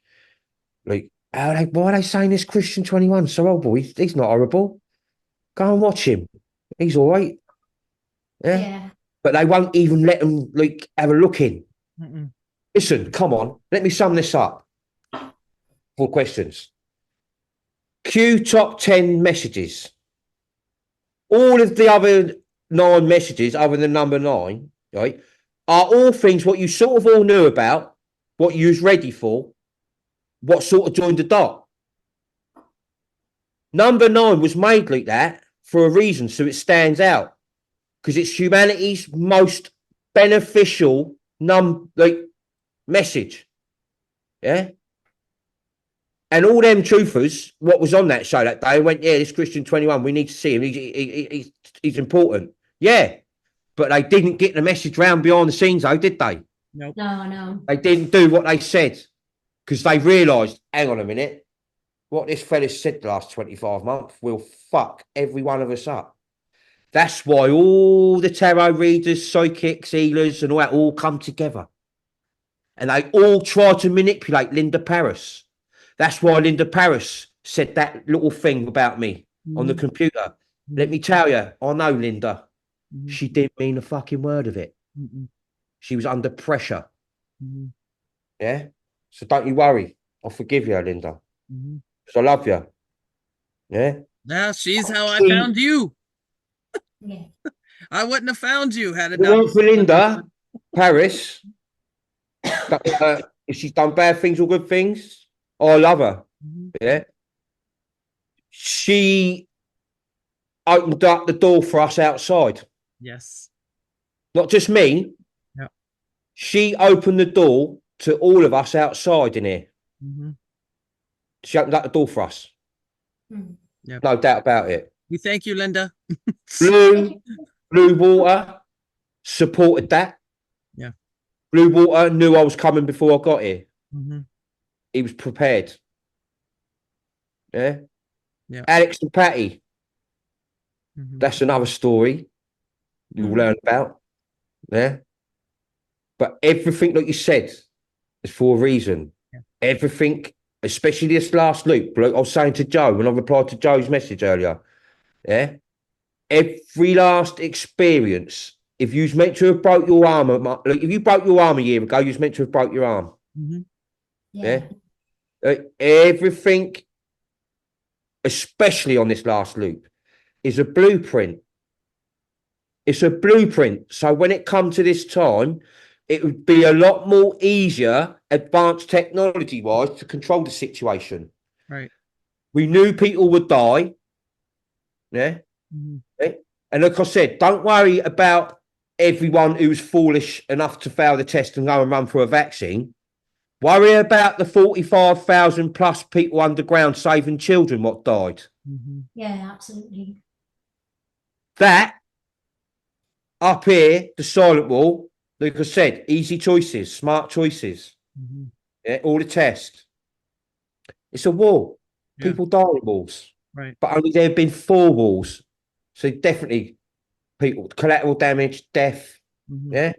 why are they saying this Christian 21 so horrible? He's not horrible. Go and watch him. He's all right. Yeah. Yeah. But they won't even let them like have a look in. mm-mm. Listen, come on, let me sum this up. 4 questions. Q top 10 messages. All of the other 9 messages, other than number 9, right, are all things what you sort of all knew about, what you was ready for, what sort of joined the dot. Number 9 was made like that for a reason, so it stands out. Because it's humanity's most beneficial message. Yeah. And all them truthers, what was on that show that day, went, yeah, this Christian 21, we need to see him. He's important. Yeah. But they didn't get the message round behind the scenes, though, did they? Nope. No. They didn't do what they said because they realised, hang on a minute, what this fella said the last 25 months will fuck every one of us up. That's why all the tarot readers, psychics, healers, and all that all come together. And they all try to manipulate Linda Paris. That's why Linda Paris said that little thing about me on the computer. Let me tell you, I know Linda. Mhm. She didn't mean a fucking word of it. Mm-mm. She was under pressure. Mhm. Yeah. So don't you worry. I'll forgive you, Linda. Mhm. Because I love you. Yeah. Yeah, she's how I She- found you. Yeah. I wouldn't have found you had it If it not weren't for Linda Paris, if she's done bad things or good things, I love her. Mhm. Yeah. She opened up the door for us outside. Yes. Not just me. Yeah. She opened the door to all of us outside in here. Mhm. She opened up the door for us. Mm. No doubt about it. We thank you, Linda. Blue Water supported that. Yeah. Blue Water knew I was coming before I got here. Mhm. He was prepared. Yeah. Yeah. Alex and Patty, Mhm. that's another story you'll Mm. learn about. Yeah. But everything that you said is for a reason. Yeah. Everything, especially this last loop, like I was saying to Joe when I replied to Joe's message earlier. Yeah. Every last experience, if you was meant to have broke your arm, like if you broke your arm a year ago, you was meant to have broke your arm. Mhm. Yeah. Everything, especially on this last loop, is a blueprint. It's a blueprint. So when it comes to this time, it would be a lot more easier, advanced technology wise, to control the situation. Right. We knew people would die. Yeah. Mhm. And like I said, don't worry about everyone who's foolish enough to fail the test and go and run for a vaccine. Worry about the 45,000 plus people underground saving children what died. Mhm. Yeah, absolutely. That up here, the silent wall, like I said, easy choices, smart choices. Mhm. Yeah, all the tests. It's a war. Yeah. People die in wars. Right. But only there have been 4 wars. So definitely people, collateral damage, death. Mhm. Yeah.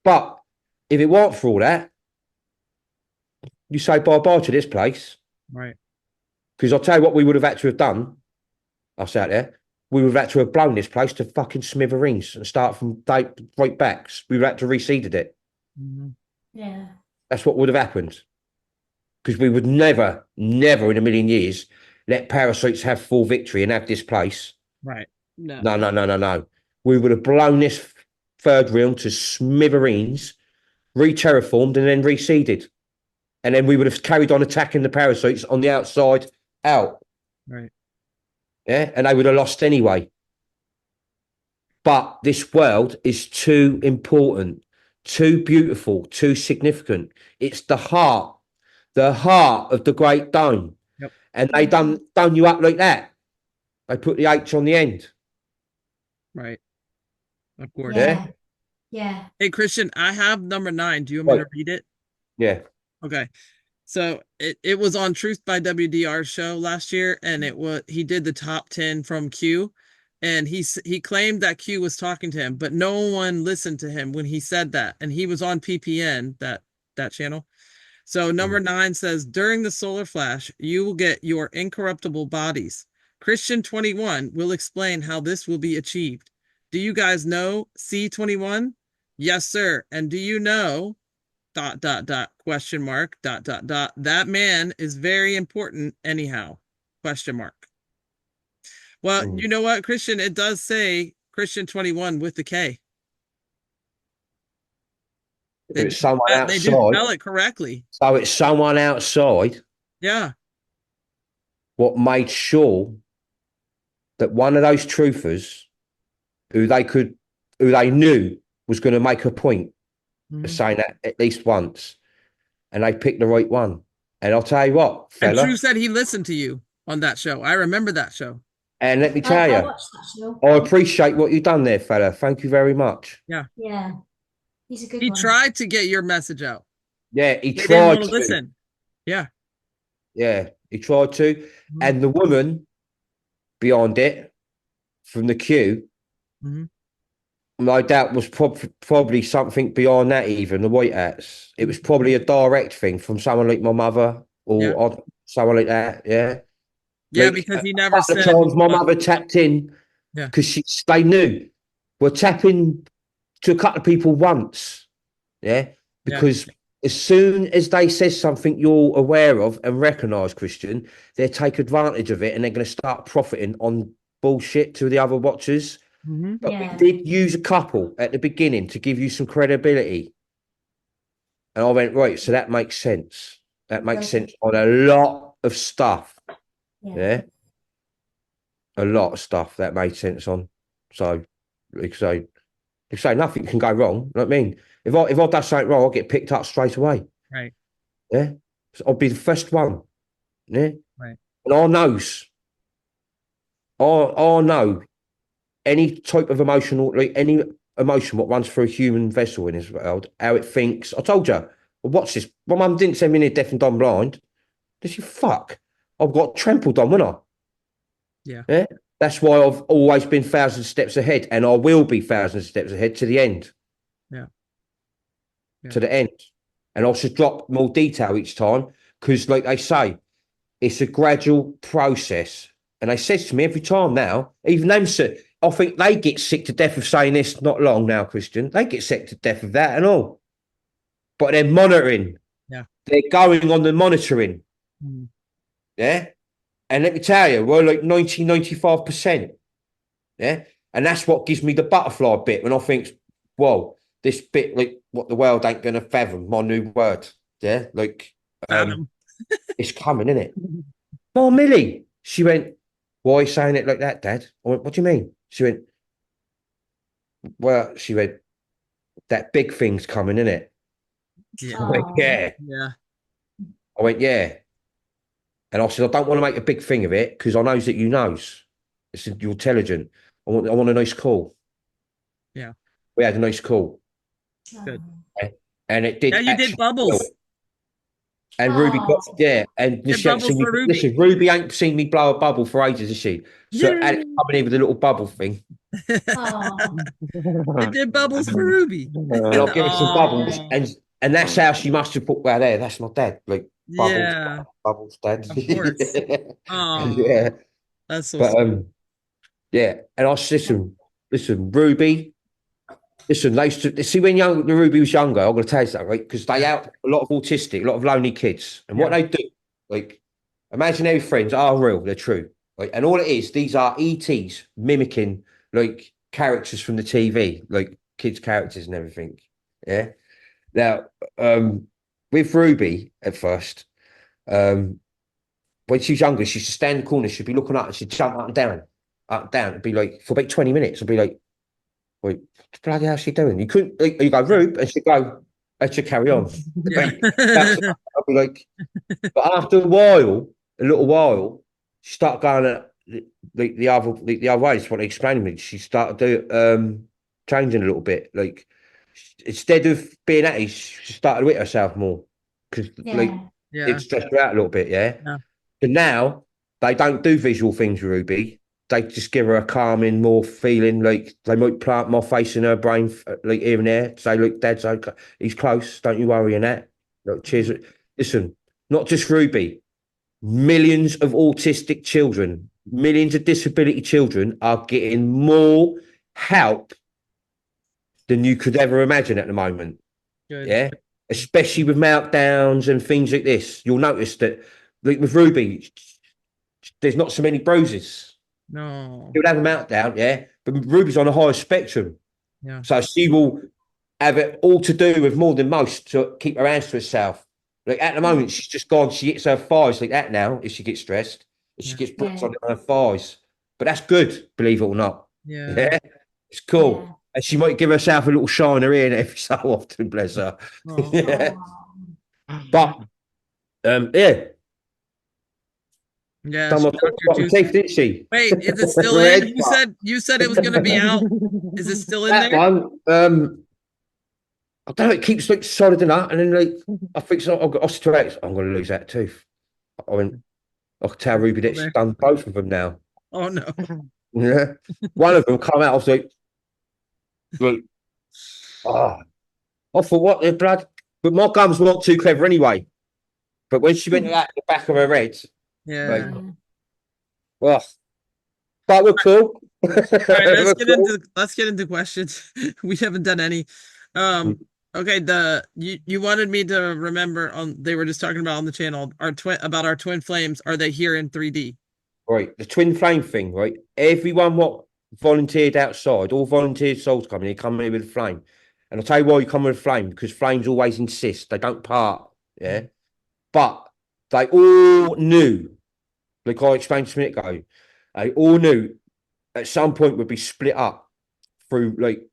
But if it weren't for all that, you say bye-bye to this place. Right. Because I'll tell you what we would have had to have done, us out there. We would have had to have blown this place to fucking smithereens and start from right back. We would have had to reseeded it. Mhm. Yeah. That's what would have happened. Because we would never, never in a million years let parasites have full victory and have this place. Right. No. No, no, no, no, no. We would have blown this third realm to smithereens, re-terraformed, and then reseeded. And then we would have carried on attacking the parasites on the outside out. Right. Yeah. And they would have lost anyway. But this world is too important, too beautiful, too significant. It's the heart of the Great Dome. Yep. And they done you up like that. They put the H on the end. Right. Of course. Yeah. Yeah. Hey, Christian, I have number 9. Do you want me to Right. read it? Yeah. Okay. So it was on Truth by WDR's show last year, and he did the top 10 from Q, and he claimed that Q was talking to him, but no one listened to him when he said that, and he was on PPN, that channel. So number 9 says, during the solar flash, you will get your incorruptible bodies. Christian 21 will explain how this will be achieved. Do you guys know C21? Yes, sir. And do you know ... question mark ... that man is very important anyhow ? Question mark. Well, you know what, Christian? It does say Christian 21 with the K. It's someone They do outside. spell it correctly. So it's someone outside Yeah. what made sure that one of those truthers who they knew was going to make a point of saying that at least once, and they picked the right one. And I'll tell you what, And fella, True said he listened to you on that show. I remember that show. and let me I tell you, watched that show. I appreciate what you've done there, fella. Thank you very much. Yeah. He's a good He one. tried to get your message out. Yeah, he They didn't tried want to to. listen. Yeah. Yeah, he tried to. And the woman behind it from the queue, Mhm. no doubt was probably something beyond that, even the white hats. It was probably a direct thing from someone like my mother or someone like that. Yeah. Yeah, Like, because he a never couple of said. times my mother tapped in Yeah. because they knew we're tapping to a couple of people once. Yeah. Because as soon as they says something you're aware of and recognise, Christian, they take advantage of it and they're going to start profiting on bullshit to the other watchers. Mhm. But Yeah. we did use a couple at the beginning to give you some credibility. And I went, right, so that makes sense. That makes sense on a lot of stuff. Yeah. A lot of stuff that made sense on. So, like I say, nothing can go wrong. You know what I mean? If I do something wrong, I'll get picked up straight away. Right. Yeah. So I'll be the first one. Yeah. Right. And I know any type of emotional, like any emotion what runs through a human vessel in this world, how it thinks. I told you, well, watch this. My mum didn't send me near deaf and dumb blind. Did she? Fuck. I've got trampled on, wouldn't I? Yeah. That's why I've always been thousands of steps ahead, and I will be thousands of steps ahead to the end. Yeah. To the end. And I should drop more detail each time because, like they say, it's a gradual process. And they said to me every time now, even them, I think they get sick to death of saying this not long now, Christian. They get sick to death of that and all. But they're monitoring. Yeah. They're going on the monitoring. Mhm. Yeah. And let me tell you, we're like 95%. Yeah. And that's what gives me the butterfly bit when I think, whoa, this bit, like what the world ain't going to fathom, my new word. Yeah. Like, it's coming, isn't it? Oh, Millie. She went, why are you saying it like that, Dad? I went, what do you mean? She went, well, that big thing's coming, isn't it? Yeah. I went, yeah. Yeah. I went, yeah. And I said, I don't want to make a big thing of it because I knows that you knows. I said, you're intelligent. I want a nice call. Yeah. We had a nice call. Good. And it did. Yeah, you did actually bubbles. feel it. And Ruby got, Oh. yeah, and Get she ain't bubbles seen me, for Ruby. listen, Ruby ain't seen me blow a bubble for ages, has she? So Alex Yay. coming in with a little bubble thing, Oh. I did bubbles for Ruby. and I'll give her some bubbles, Aw. and that's how she must have put, well, there, that's my dad, like, bubbles, Yeah, bubbles, dad. of course. Oh, Yeah, that's so but, sweet. yeah, and I listen, Ruby, listen, they used to see when the Ruby was younger. I'm going to tell you something, right? Because they out a lot of autistic, a lot of lonely kids, and what Yeah. they do, like, imaginary friends are real, they're true, like, and all it is, these are ETs mimicking like characters from the TV, like kids' characters and everything. Yeah. Now, with Ruby at first, when she was younger, she used to stand in the corner, she'd be looking up, and she'd jump up and down. It'd be like for about 20 minutes. I'd be like, wait, what the bloody hell's she doing? You couldn't, like, you go, Rube, and she'd go, and she'd carry on. Yeah. I'd be like, but after a while, a little while, she started going the other way. That's what they explained to me. She started changing a little bit. Like instead of being at it, she started to hit herself more because like Yeah. Yeah. it stressed her out a little bit. Yeah. Yeah. But now they don't do visual things with Ruby. They just give her a calming, more feeling. Like they might plant my face in her brain, like here and there. Say, look, Dad's okay. He's close. Don't you worry. And that. Look, cheers. Listen, not just Ruby. Millions of autistic children, millions of disability children are getting more help than you could ever imagine at the moment. Good. Yeah. Especially with meltdowns and things like this. You'll notice that, like with Ruby, there's not so many bruises. No. She'll have a meltdown, yeah. But Ruby's on a higher spectrum. Yeah. So she will have it all to do with more than most to keep her hands to herself. Like at the moment, she's just gone. She hits her thighs like that now. If she gets stressed, if she Yeah. gets bricks Yeah. on her thighs, but that's good, believe it or not. Yeah. Yeah, it's cool. Yeah. And she might give herself a little shiner in every so often, bless her. Oh. Yeah, Oh. but yeah, Yeah. done She my knocked your teeth, tooth. didn't she? Wait, is it still Red in? fuck. You said it was gonna be out. Is it still in That there? one, I don't know. It keeps like solid enough, and then like I think so. I've got osteoarthritis. I'm going to lose that tooth. I mean, I could tell Ruby that she's done both of them now. Oh no. Yeah, one of them come out. I was like, oh, I thought what the blood. But my gums weren't too clever anyway. But when she went out the back of her head, Yeah. Like, well, but we're cool. All right, let's get into questions. We haven't done any. Okay, you wanted me to remember they were just talking about on the channel our twin flames. Are they here in 3D? Right, the twin flame thing, right? Everyone what volunteered outside, all volunteered souls coming in, come in with a flame. And I'll tell you why you come with a flame, because flames always insist, they don't part. Yeah. But they all knew, like I explained to a minute ago, they all knew at some point would be split up through like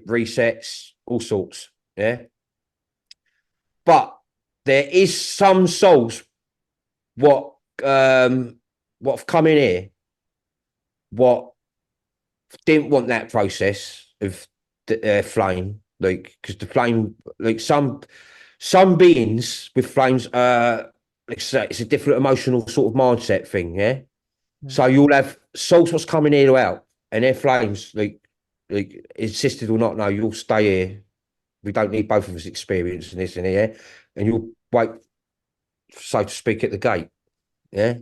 resets, all sorts. Yeah. But there is some souls what have come in here what didn't want that process of the flame, like because the flame, like some beings with flames, like say it's a different emotional sort of mindset thing, yeah. So you'll have souls what's coming here to out, and their flames, like insisted or not, no, you'll stay here. We don't need both of us experiencing this in here, and you'll wait, so to speak, at the gate, yeah.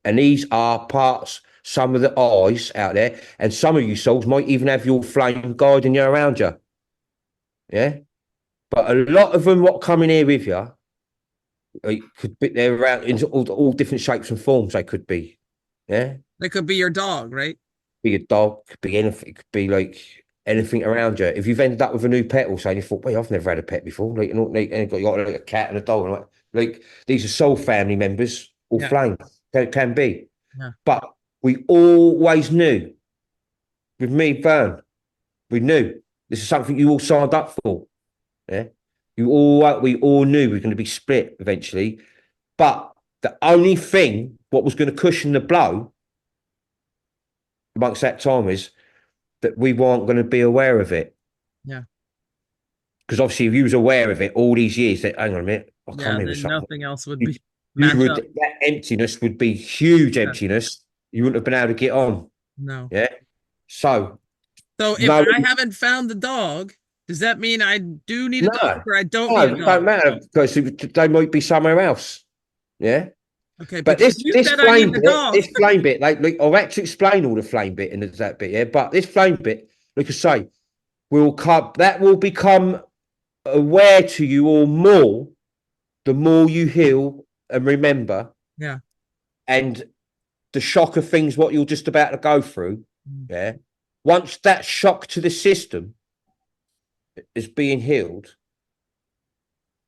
And these are parts, some of the eyes out there, and some of you souls might even have your flame guiding you around you. Yeah. But a lot of them what come in here with you, could be they're around into all different shapes and forms, they could be. Yeah. They could be your dog, right? Be a dog, could be anything, it could be like anything around you. If you've ended up with a new pet or something, you thought, wait, I've never had a pet before. Like, and you got like a cat and a dog, and like these are soul family members or flame. Can be. Yeah. But we always knew, with me, Vern, we knew this is something you all signed up for. Yeah. We all knew we were going to be split eventually. But the only thing what was going to cushion the blow amongst that time is that we weren't going to be aware of it. Yeah. Because obviously if you was aware of it all these years, that hang on a minute, I can't Yeah, remember then something. nothing else would You- be You match would up. that emptiness would be huge Yeah. emptiness. You wouldn't have been able to get on. No. Yeah. So So if no, I haven't found the dog, does that mean I do need a no, dog or I don't no, need a it don't dog? matter because they might be somewhere else. Yeah. Okay, But because you this said I flame need the bit, dog. this flame bit, like I've had to explain all the flame bit and that bit, yeah. But this flame bit, like I say, will come that will become aware to you all more the more you heal and remember. Yeah. And the shock of things what you're just about to go through. Mm. Yeah. Once that shock to the system is being healed,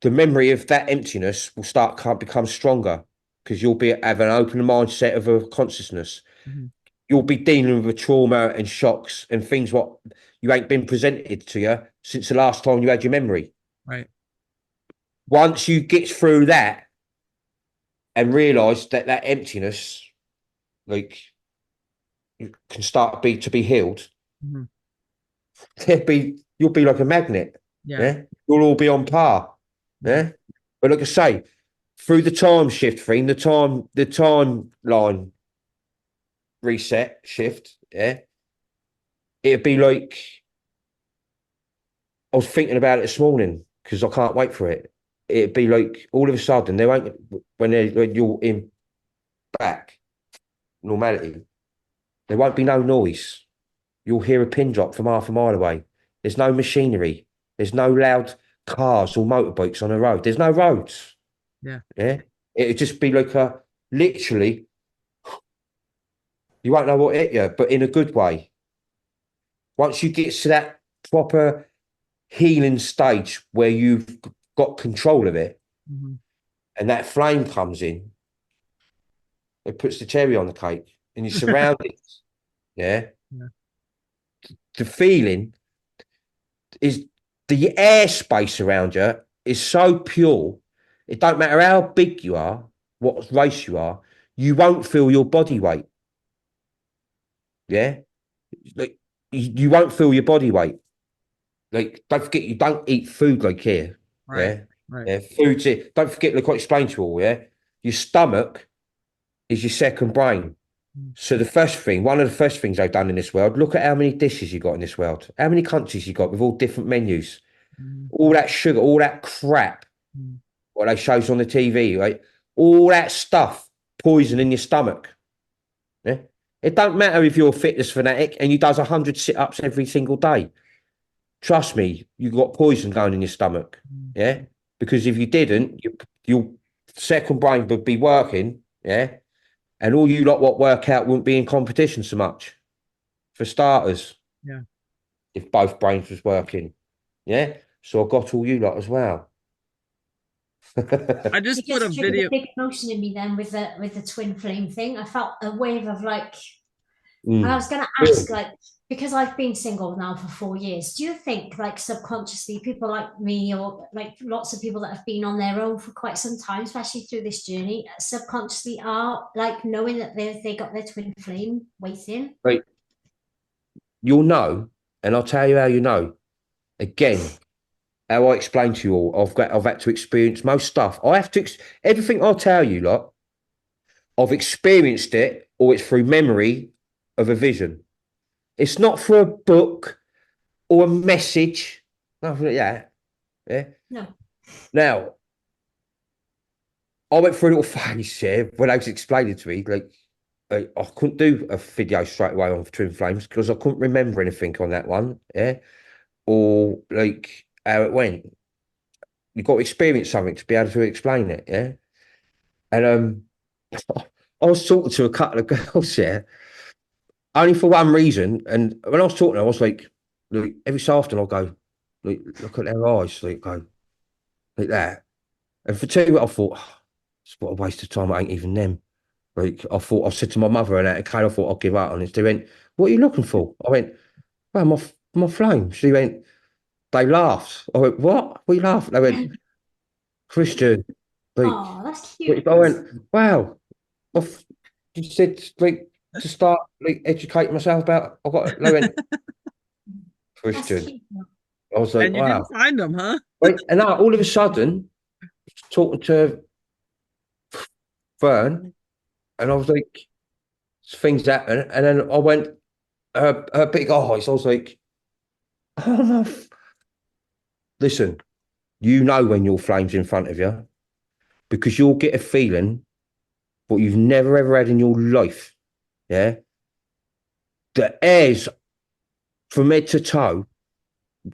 the memory of that emptiness will start to become stronger because you'll be have an open mindset of a consciousness. Mhm. You'll be dealing with trauma and shocks and things what you ain't been presented to you since the last time you had your memory. Right. Once you get through that and realize that that emptiness, like, you can start to be healed, Mhm. you'll be like a magnet. Yeah. Yeah. You'll all be on par. Yeah. But like I say, through the time shift thing, the timeline reset shift, yeah, it'd be like I was thinking about it this morning because I can't wait for it. It'd be like all of a sudden there won't when you're in back normality, there won't be no noise. You'll hear a pin drop from half a mile away. There's no machinery. There's no loud cars or motorbikes on the road. There's no roads. Yeah. Yeah. It'd just be like a literally, you won't know what hit you, but in a good way. Once you get to that proper healing stage where you've got control of it Mhm. and that flame comes in, it puts the cherry on the cake and you're surrounded. Yeah. Yeah. The feeling is the airspace around you is so pure. It don't matter how big you are, what race you won't feel your body weight. Yeah. Like you won't feel your body weight. Like, don't forget, you don't eat food like here. Right. Yeah. Right. Yeah. Food's it. Don't forget, like I explained to you all, yeah. Your stomach is your second brain. So one of the first things they've done in this world, look at how many dishes you got in this world, how many countries you got with all different menus, Mhm. all that sugar, all that crap, Mhm. what they shows on the TV, right? All that stuff, poison in your stomach. Yeah. It don't matter if you're a fitness fanatic and you does 100 sit-ups every single day. Trust me, you got poison going in your stomach. Yeah. Because if you didn't, your second brain would be working. Yeah. And all you lot what work out wouldn't be in competition so much. For starters. Yeah. If both brains was working. Yeah. So I got all you lot as well. I just You put a just triggered video. a big emotion in me then with the twin flame thing. I felt a wave of like, and I was gonna ask, like, because I've been single now for 4 years, do you think like subconsciously people like me or like lots of people that have been on their own for quite some time, especially through this journey, subconsciously are like knowing that they got their twin flame waiting? Right. You'll know, and I'll tell you how you know. Again, how I explain to you all, I've had to experience most stuff. Everything I'll tell you, lot, I've experienced it, or it's through memory of a vision. It's not for a book or a message. Nothing like that. Yeah. No. Now, I went through a little phase here when they was explaining to me, like, I couldn't do a video straight away on Twin Flames because I couldn't remember anything on that one. Yeah. Or like how it went. You've got to experience something to be able to explain it. Yeah. And I was talking to a couple of girls here, only for one reason. And when I was talking, I was like every so often I'll go, look at their eyes, go like that. And for two, I thought, oh, it's what a waste of time. It ain't even them. Like I said to my mother and that, and I thought I'll give up on it. They went, "What are you looking for?" I went, "Well, my flame." She went, they laughed. I went, "What? We laughed." They went, "Christian." Like, Oh, that's cute. I went, "Wow." You said like to start like educating myself about. I got. They went, That's "Christian." cute. I was like, And you "Wow." didn't find them, huh? Right, and now all of a sudden, talking to Fern, and I was like, things happen, and then I went, her big eyes. I was like, oh no. Listen, you know when your flame's in front of you, because you'll get a feeling what you've never ever had in your life. Yeah, the airs from head to toe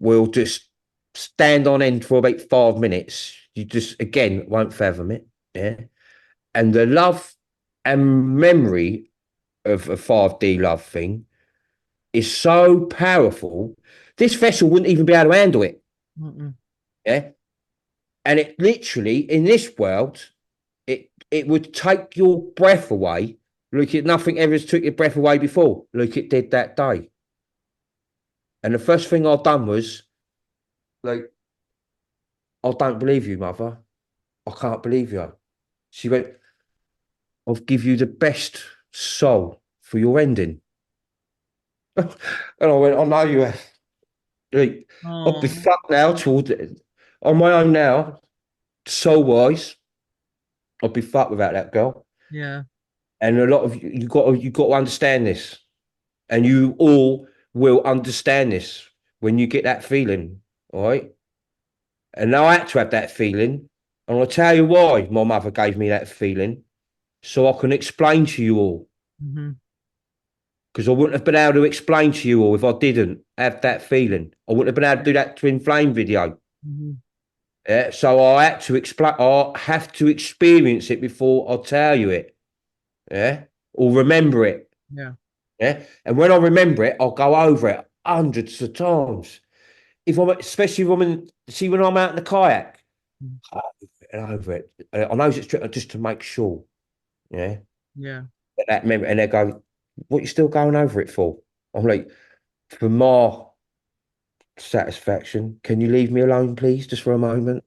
will just stand on end for about 5 minutes. You just again won't fathom it. Yeah, and the love and memory of a 5D love thing is so powerful. This vessel wouldn't even be able to handle it. Mm-mm. Yeah. And it literally in this world, it would take your breath away. Like nothing ever took your breath away before, like it did that day. And the first thing I've done was like, I don't believe you, mother. I can't believe you. She went, I'll give you the best soul for your ending. And I went, I know you have. Like, I'll be Aw. fucked now on my own now, soul wise. I'll be fucked without that girl. Yeah. And a lot of you got to understand this. And you all will understand this when you get that feeling. All right. And I had to have that feeling. And I'll tell you why my mother gave me that feeling. So I can explain to you all. Mhm. Because I wouldn't have been able to explain to you all if I didn't have that feeling. I wouldn't have been able to do that twin flame video. Mhm. Yeah, so I had to explain. I have to experience it before I tell you it. Yeah, or remember it. Yeah. Yeah, and when I remember it, I'll go over it hundreds of times. If I'm, especially when I'm out in the kayak, Mm. over it. I know it's just to make sure. Yeah, Yeah. that memory, and they go, "What you still going over it for?" I'm like, "For my satisfaction. Can you leave me alone, please, just for a moment?"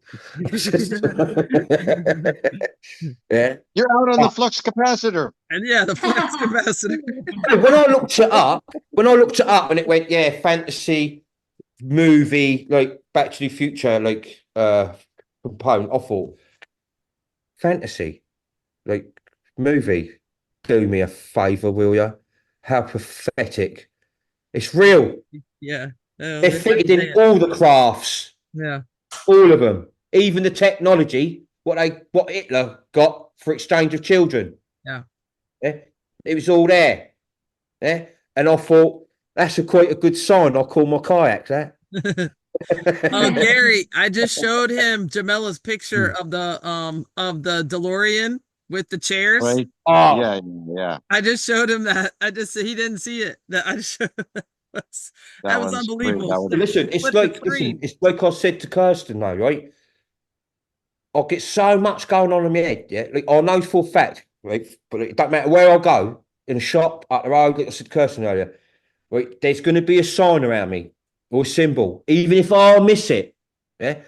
Yeah. You're out on the flux capacitor. And yeah, the flux capacitor. When I looked it up, and it went, yeah, fantasy movie, like Back to the Future, like component. I thought, fantasy, like movie. Do me a favor, will you? How pathetic! It's real. Yeah. Oh, They're they fitted didn't say in it. all the crafts, Yeah. all of them, even the technology. What Hitler got for exchange of children. Yeah. Yeah, it was all there. Yeah, and I thought that's quite a good sign. I call my kayaks that. Oh, Gary, I just showed him Jamella's picture of the DeLorean with the chairs. Right? Oh, Yeah, yeah. I just showed him that. I just said he didn't see it. That I showed that was, that was one's great. unbelievable. That was- listen, it's Flip the like screen. it's like I said to Kirsten though, right? I get so much going on in my head, yeah. Like I know for a fact, right? But it don't matter where I go, in a shop, up the road, like I said to Kirsten earlier, right? There's going to be a sign around me or a symbol, even if I miss it. Yeah,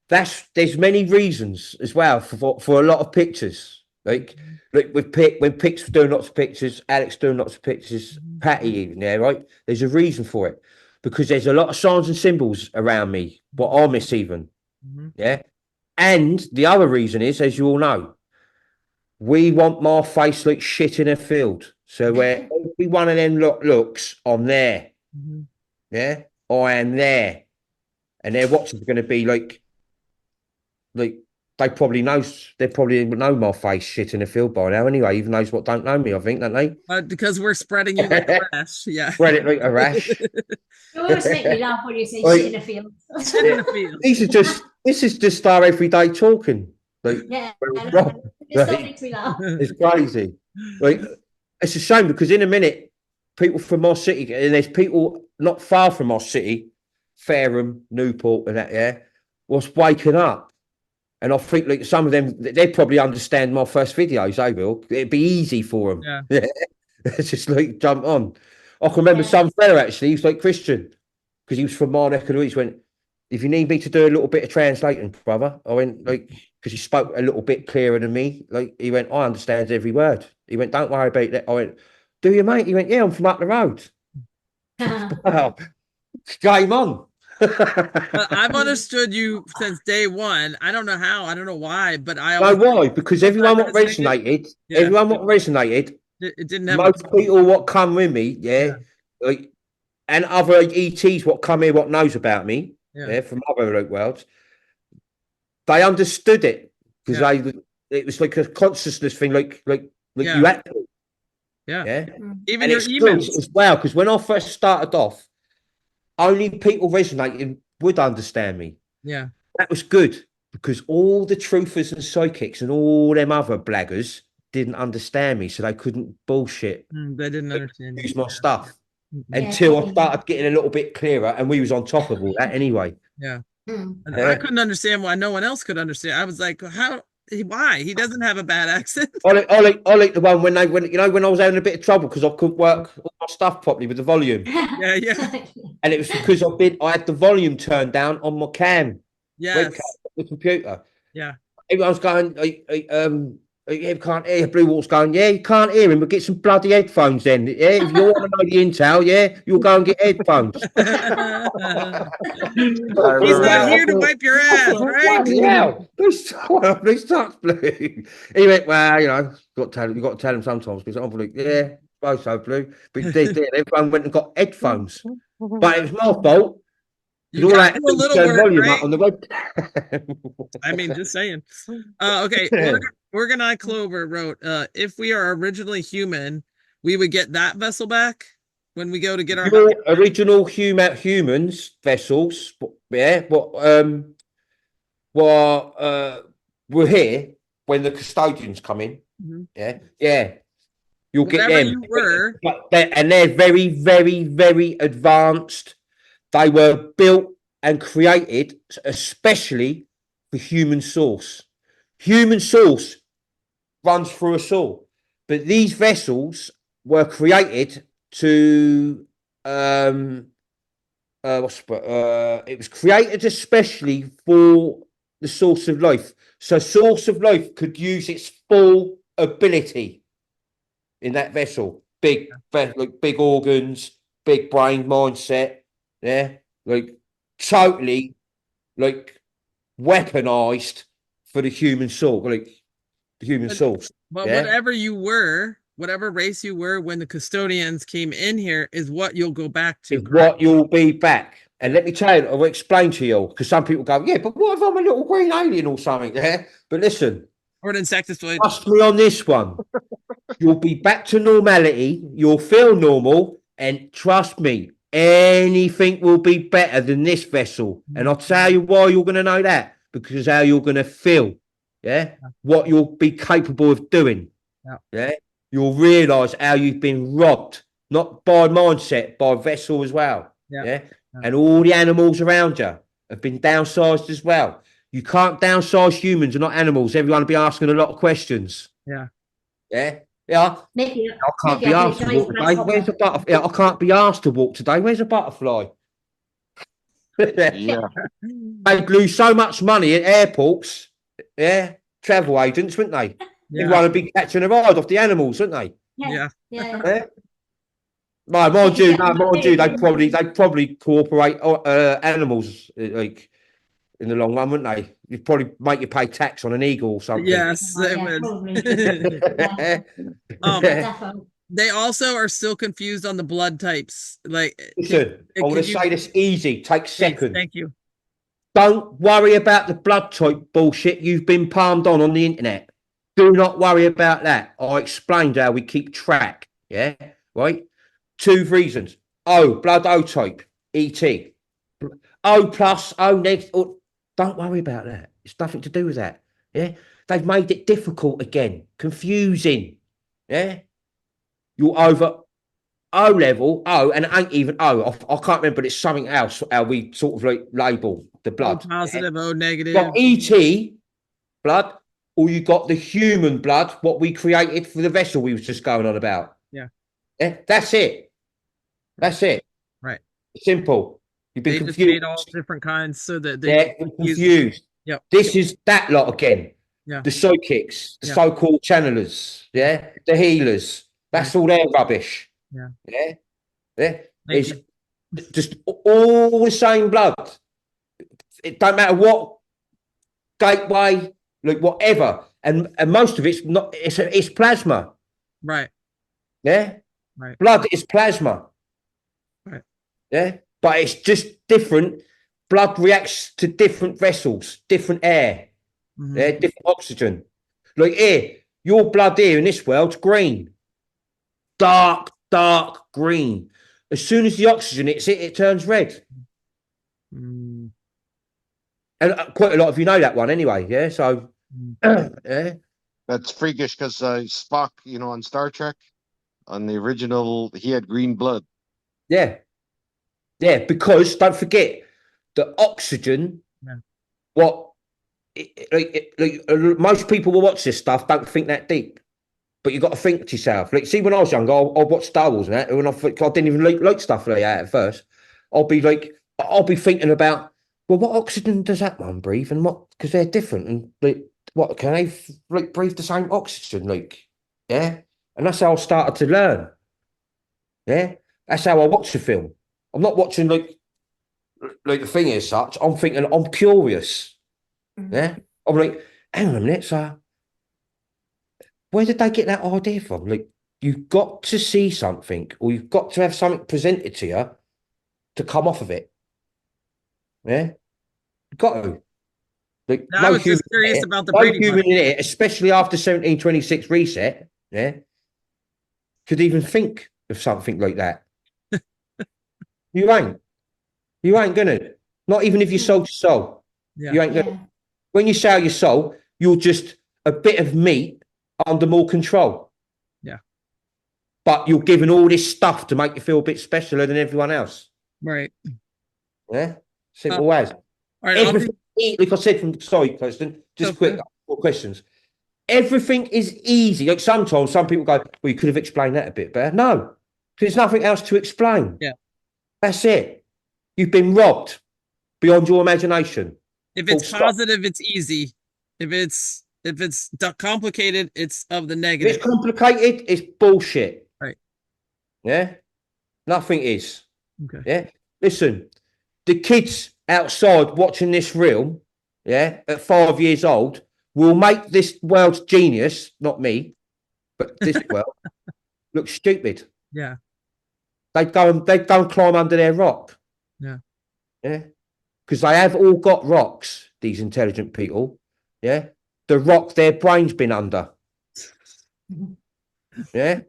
there's many reasons as well for a lot of pictures. Like with when Pix doing lots of pictures, Alex doing lots of pictures, Patty even there, right? There's a reason for it because there's a lot of signs and symbols around me, what I miss even. Mhm. Yeah. And the other reason is, as you all know, we want my face like shit in a field. So where every one of them looks, I'm there. Mhm. Yeah, I am there. And their watches are going to be like they probably know my face shit in the field by now anyway, even those what don't know me, I think, don't they? Because we're spreading you like a rash. Yeah. Spread it like a rash. You always make me laugh when you say Oi. shit in a field. Shit in the field. This is just our everyday talking. Like, Yeah, I Right. know. It still makes me laugh. it's crazy. Like, it's a shame because in a minute, people from our city, and there's people not far from our city, Fareham, Newport, and that, yeah, was waking up. And I think like some of them, they probably understand my first videos, they will. It'd be easy for them. Yeah. It's just like jump on. I can remember some fella actually, he was like Christian, because he was from my neck of the woods. He went, if you need me to do a little bit of translating, brother, I went like, because he spoke a little bit clearer than me. Like he went, I understand every word. He went, don't worry about that. I went, do you, mate? He went, yeah, I'm from up the road. Wow, game on. But I've understood you since day one. I don't know how, I don't know why, but I Know always why? Because everyone what resonated. resonated, Yeah. everyone what resonated, it didn't have most people what come with me, Yeah. like, and other ETs what come here, what knows about me, Yeah. from other like worlds, they understood it because Yeah. it was like a consciousness thing, like Yeah. you had to, Yeah. yeah. Even And your it's good emails. as well because when I first started off, only people resonating would understand me. Yeah. That was good because all the truthers and psychics and all them other blaggers didn't understand me, so they couldn't bullshit They didn't understand you. use my stuff Mhm. until I totally. started getting a little bit clearer, and we was on top of all that anyway. Yeah. Mm. And I couldn't understand why no one else could understand. I was like, how? Why? He doesn't have a bad accent. I like the one when when I was having a bit of trouble because I couldn't work all my stuff properly with the volume, Yeah. Yeah. and it was because I had the volume turned down on my webcam, Yes. the computer. Yeah. Everyone's going, you can't hear. Blue Walt's going, yeah, you can't hear him, but get some bloody headphones then. Yeah, if you want to know the intel, yeah, you'll go and get headphones. He's not here to wipe your ass, right? Yeah, please touch Blue. He went, well, got to tell him, you got to tell him sometimes because I'm like, yeah, suppose so, Blue. But he did. Everyone went and got headphones, but it was my fault. You All got that to do a little work, volume right? up on the web. I mean, just saying. Okay, Organized Clover wrote, if we are originally human, we would get that vessel back when we go to get our Your original humans vessels, yeah, were here when the custodians come in. Mhm. Yeah. You'll Whatever get them. you were. They're very, very, very advanced. They were built and created especially for human source. Human source runs through us all, but these vessels were created to it was created especially for the source of life, so source of life could use its full ability in that vessel. Like big organs, big brain, mindset, like totally like weaponized for the human soul, like the human source. But Yeah. whatever you were, whatever race you were when the custodians came in here is what you'll go back to. Is what you'll be back. And let me tell you, I'll explain to you, because some people go, yeah, but what if I'm a little green alien or something? Yeah. But listen, Or an insectoid. trust me on this one. You'll be back to normality. You'll feel normal. And trust me, anything will be better than this vessel. And I'll tell you why you're going to know that. Because how you're going to feel. Yeah. What you'll be capable of doing. Yeah. You'll realise how you've been robbed. Not by mindset, by vessel as well. Yeah. And all the animals around you have been downsized as well. You can't downsize humans and not animals. Everyone will be asking a lot of questions. Yeah. Yeah. Yeah. Maybe I can't maybe be I'll asked be to a walk giant today. grasshopper. Where's the butterfly? Yeah, I can't be asked to walk today. Where's the butterfly? Yeah. They'd lose so much money at airports. Yeah. Travel agents, wouldn't they? Yeah. Everyone would be catching a ride off the animals, wouldn't they? Yeah. Yeah. Yeah. No, mind you, they Maybe. probably cooperate animals like in the long run, wouldn't they? You'd probably make you pay tax on an eagle or something. Yes, Oh, it yeah, would. probably. Um, Defo. They also are still confused on the blood types. Like, Listen, I want to can you- say this easy. Take please, second. Thank you. Don't worry about the blood type bullshit you've been palmed on the internet. Do not worry about that. I explained how we keep track. Yeah, right. 2 reasons. O, blood O type, ET. O plus, O negative. Oh, don't worry about that. It's nothing to do with that. Yeah, they've made it difficult again, confusing. Yeah, you're over O level, O, and it ain't even O. I can't remember, but it's something else. How we sort of like label the O blood. positive, O negative. Got ET blood, or you got the human blood, what we created for the vessel we was just going on about. Yeah. Yeah, that's it. That's it. Right. Simple. You've been They just confused. made all different kinds so that they Confused. Yep. This is that lot again. Yeah. The psychics, the Yeah. so-called channelers, the healers. That's all their rubbish. Yeah. Yeah. Thank It's you. just all the same blood. It don't matter what gateway, like whatever, and most of it's not. It's plasma. Right. Yeah, Right. blood is plasma. Right. Yeah, but it's just different. Blood reacts to different vessels, different air, Mhm. yeah, different oxygen. Like here, your blood here in this world's green, dark green. As soon as the oxygen hits it, it turns red. Mm. And quite a lot of you know that one anyway. Yeah, so Mm. yeah, That's freakish because Spock, you know, on Star Trek, on the original, he had green blood. yeah, yeah. Because don't forget the oxygen. Yeah. What most people will watch this stuff don't think that deep, but you got to think to yourself. Like, see, when I was younger, I watched Star Wars and that, and I didn't even like stuff like that at first. I'll be thinking about, well, what oxygen does that one breathe, and what, because they're different, and like, what can they like breathe the same oxygen, like, yeah, and that's how I started to learn. Yeah, that's how I watch the film. I'm not watching like the thing as such. I'm thinking, I'm curious. Yeah, I'm like, hang on a minute, so where did they get that idea from? Like, you've got to see something, or you've got to have something presented to you to come off of it. Yeah, you've got to. Like, I was just curious about the no Brady human Bunch. in it, especially after 1726 reset, yeah, could even think of something like that. You ain't. You ain't gonna. Not even if you sold your soul. Yeah. You ain't gonna. Yeah. When you sell your soul, you're just a bit of meat under more control. Yeah. But you're given all this stuff to make you feel a bit specialer than everyone else. Right. Yeah. Simple as. All right. I'll Everything, like I said sorry, Kirsten, just Okay. quick 4 questions. Everything is easy. Like sometimes some people go, well, you could have explained that a bit better. No, there's nothing else to explain. Yeah. That's it. You've been robbed beyond your imagination. If Full it's stop. positive, it's easy. If it's complicated, it's of the If negative. it's complicated, it's bullshit. Right. Yeah. Nothing is. Okay. Yeah. Listen, the kids outside watching this reel, yeah, at 5 years old, will make this world's genius, not me, but this world, look stupid. Yeah. They'd go and climb under their rock. Yeah. Yeah. Because they have all got rocks, these intelligent people. Yeah. The rock their brain's been under. Yeah.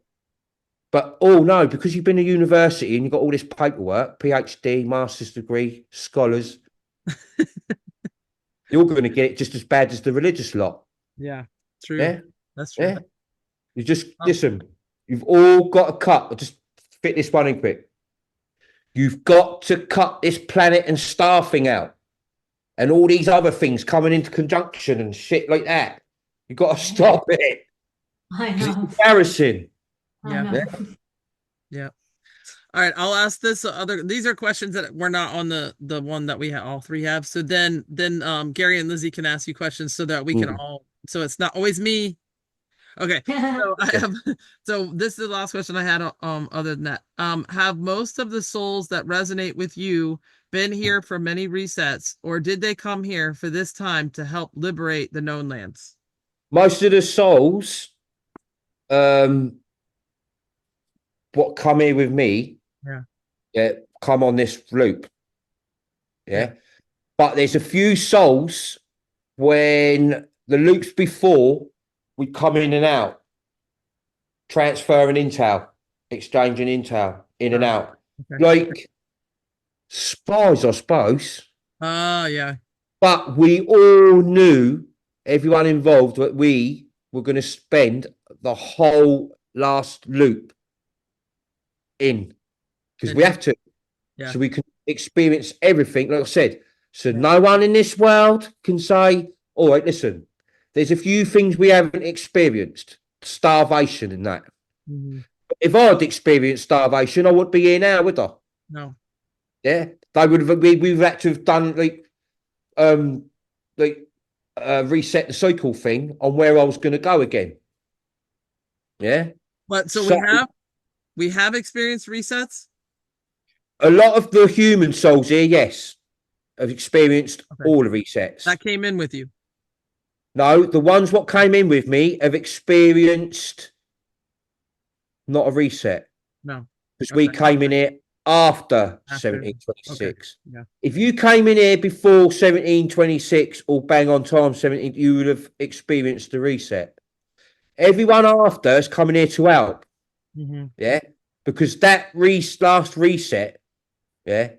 But no, because you've been to university and you've got all this paperwork, PhD, master's degree, scholars, you're going to get it just as bad as the religious lot. Yeah. True. Yeah. That's true. Yeah. You just listen, you've all got to cut. I'll just fit this one in quick. You've got to cut this planet and star thing out. And all these other things coming into conjunction and shit like that. You've got to stop it. I 'Cause it's know. embarrassing. I Yeah. know. Yeah. All right. I'll ask this these are questions that were not on the one that we all three have. So then Gary and Lizzie can ask you questions so that we can all, so it's not always me. Okay. So I have, so this is the last question I had, other than that. Have most of the souls that resonate with you been here for many resets, or did they come here for this time to help liberate the known lands? Most of the souls, what come here with me, yeah, come on this loop. Yeah. But there's a few souls when the loops before we come in and out, transferring intel, exchanging intel in and out. Okay. Like spies, I suppose. Yeah. But we all knew, everyone involved, that we were going to spend the whole last loop in, because we have to. Yeah. So we can experience everything, like I said. So no one in this world can say, all right, listen, there's a few things we haven't experienced, starvation and that. Mhm. If I'd experienced starvation, I wouldn't be here now, would I? No. Yeah, they would have. We've had to have done reset the cycle thing on where I was going to go again. Yeah, But so So- we have experienced resets. a lot of the human souls here, yes, have experienced Okay. all the resets. That came in with you. No, the ones what came in with me have experienced not a reset No. because we Okay. came in here after After. 1726. Yeah. If you came in here before 1726 or bang on time 17, you would have experienced the reset. Everyone after is coming here to help. Hmm. Yeah, because that last reset, yeah,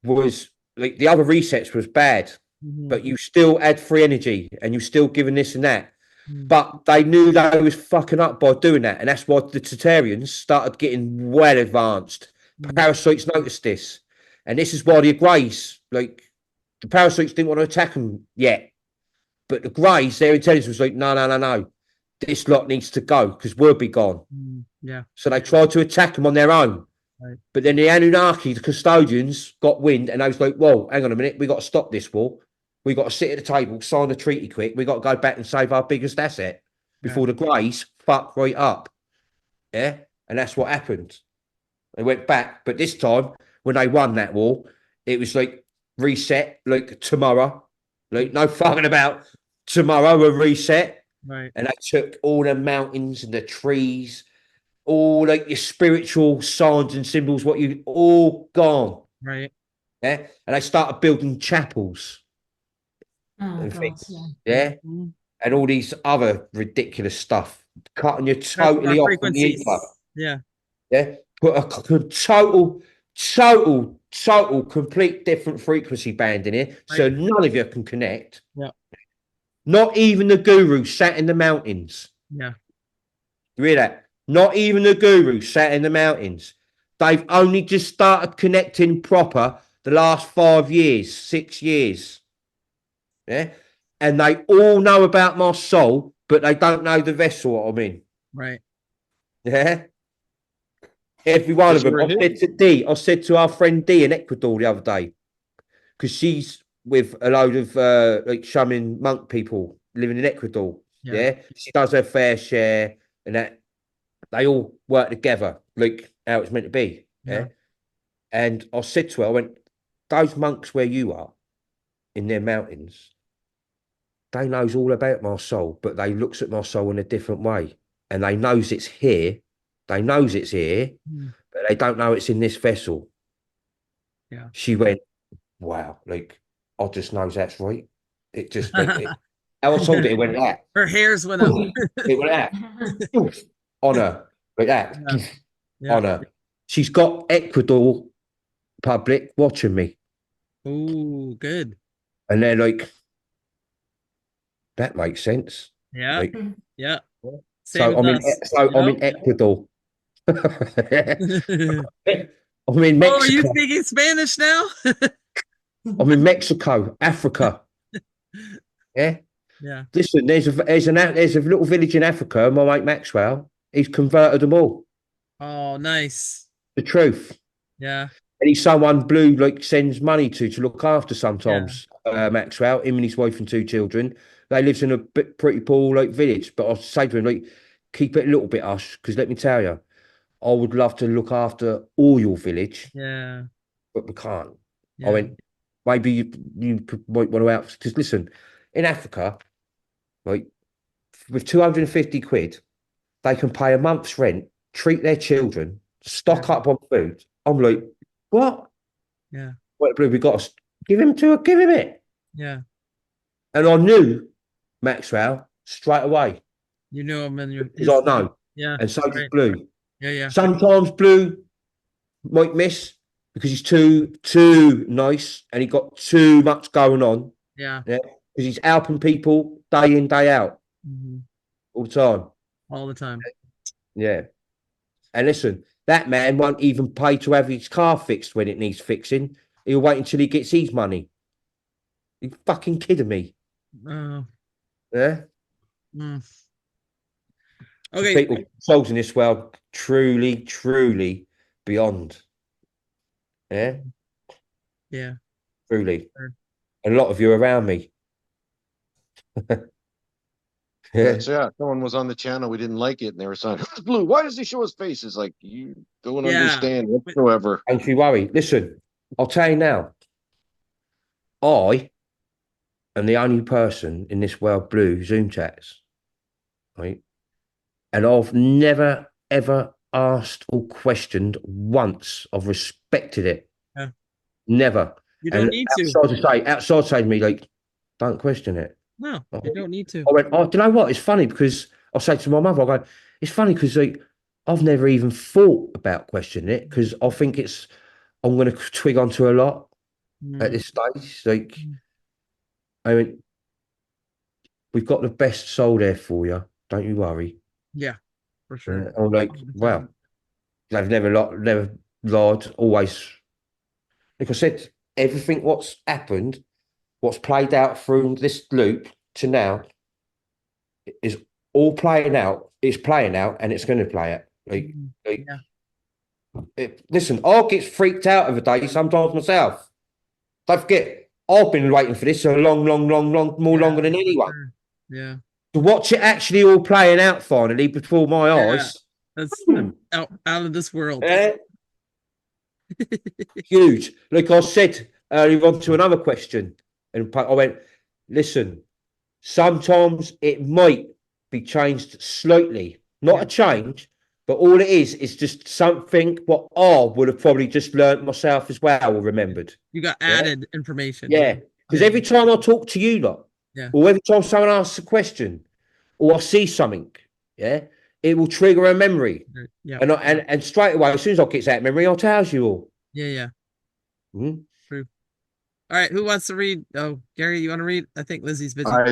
was like the other resets was bad, Hmm. but you still had free energy and you still given this and that. Mm. But they knew they was fucking up by doing that, and that's why the Tatarians started getting well advanced. Mm. Parasites noticed this, and this is why the Greys, like the parasites, didn't want to attack them yet, but the Greys, their intelligence was like, no, no, no, no, this lot needs to go because we'll be gone. Yeah. So they tried to attack them on their own. Right. But then the Anunnaki, the custodians, got wind and they was like, whoa, hang on a minute, we got to stop this war. We got to sit at the table, sign the treaty quick. We got to go back and save our biggest asset before the Greys fuck right up. Yeah. And that's what happened. They went back. But this time, when they won that war, it was like reset, like tomorrow. Like no fucking about tomorrow, a reset. Right. And they took all the mountains and the trees, all like your spiritual signs and symbols, what you all gone. Right. Yeah. And they started building chapels. Oh And God, things. yeah. Yeah. Mhm. And all these other ridiculous stuff, cutting you That's our totally off from the frequencies. ether. Yeah. Yeah. Put a total, complete different frequency band in here. So none of you can connect. Yeah. Not even the guru sat in the mountains. Yeah. You hear that? Not even the guru sat in the mountains. They've only just started connecting proper the last 5 years, 6 years. Yeah. And they all know about my soul, but they don't know the vessel I'm in. Right. Yeah. Every one of them. We're I said to our friend D in Ecuador the other day, because she's with a load of like shaman monk people living in Ecuador. Yeah. Yeah. She does her fair share and that they all work together, like how it's meant to be. Yeah. And I said to her, I went, those monks where you are in their mountains, they knows all about my soul, but they looks at my soul in a different way. And they knows it's here. They knows it's here, Mm. but they don't know it's in this vessel. Yeah. She went, wow, like I just knows that's right. It just like how I told it went like Her hairs went up. that. It went like that. On her. Like that. Yeah. On her. She's got Ecuador public watching me. Ooh, good. And they're like, that makes sense. Yeah. Like, Yeah. so Same with us. I'm in Ecuador. I'm in Oh, are you Mexico. speaking Spanish now? I'm in Mexico, Africa. Yeah. Yeah. Listen, there's a little village in Africa. My mate Maxwell, he's converted them all. Oh, nice. The truth. Yeah. And he's someone Blue like sends money to look after sometimes. Maxwell, him and his wife and 2 children. They lives in a pretty poor like village. But I say to him, like, keep it a little bit hush, because let me tell you, I would love to look after all your village, Yeah. but we can't. Yeah. I went, maybe you might want to out, because listen, in Africa, like with 250 quid, they can pay a month's rent, treat their children, stock up on food. I'm like, what? Yeah. What we got to give him it. Yeah. And I knew Maxwell straight away, You know him and you. because I know. Yeah. And so does right. Blue. Yeah. Yeah. Sometimes Blue might miss because he's too nice and he got too much going on. Yeah. Because he's helping people day in, day out, Mhm. all the time. All the time. Yeah. And listen, that man won't even pay to have his car fixed when it needs fixing. He'll wait until he gets his money. You fucking kidding me? Oh. Yeah. Mm. So Okay. people, souls in this world, truly beyond. Yeah. Yeah. Truly. Sure. And a lot of you around me. That's someone was on the channel, we didn't like it, and they were saying, "Who's Blue? Why does he show his face?" It's like you don't Yeah. understand whatsoever. Don't you worry. Listen, I'll tell you now. I am the only person in this world Blue Zoom chats, right? And I've never ever asked or questioned once. I've respected it. Yeah. Never. You don't need to. Outside say to me, like, don't question it. No, you don't need to. I went, oh, do you know what? It's funny because I say to my mother, I go, it's funny because like I've never even thought about questioning it because I think I'm going to twig onto a lot at this stage. Like, I mean, we've got the best soul there for you. Don't you worry. Yeah, for sure. I'm like, 100%. wow, they've never lied. Always, like I said, everything what's happened, what's played out through this loop to now, is all playing out. It's playing out, and it's going to play out. Listen, I get freaked out of a day sometimes myself. Don't forget, I've been waiting for this a long, longer than anyone. Sure. Yeah, To watch it actually all playing out finally before my eyes. that's out of this world. Yeah. Huge. Like I said earlier on to another question, and I went, listen, sometimes it might be changed slightly, not a change, but all it is just something what I would have probably just learned myself as well or remembered. You got added information. Yeah. Because every time I talk to you lot, or every time someone asks a question, or I see something, it will trigger a memory. Yeah. And straight away, as soon as I get that memory, I'll tell you all. Yeah. Mm-hmm. True. All right, who wants to read? Oh, Gary, you want to read? I think Lizzie's busy. From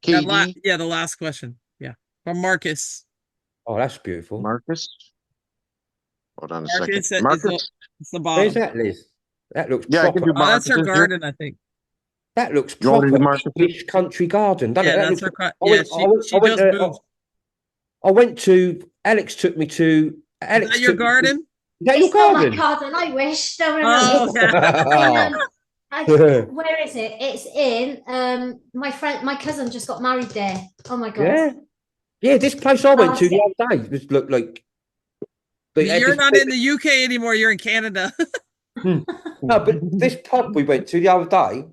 KD. The last question. Yeah, from Marcus. Oh, that's beautiful. Marcus. Hold on a Marcus second. Marcus. It's the bottom. Where's that, Liz? That looks Yeah, I can proper. do That's her Marcus's here. garden, I think. That looks You want me to proper mark it? English country garden, doesn't it? That That's looks, her. She just moved. I went to. Alex took me to. Alex, Is that your garden? Is that It's your not garden? my garden. I wish. Don't Oh, remember. Where is it? It's in my cousin just got married there. Oh my god. Yeah. This place I went to the other day just looked like. You're not in the UK anymore. You're in Canada. No, but this pub we went to the other day,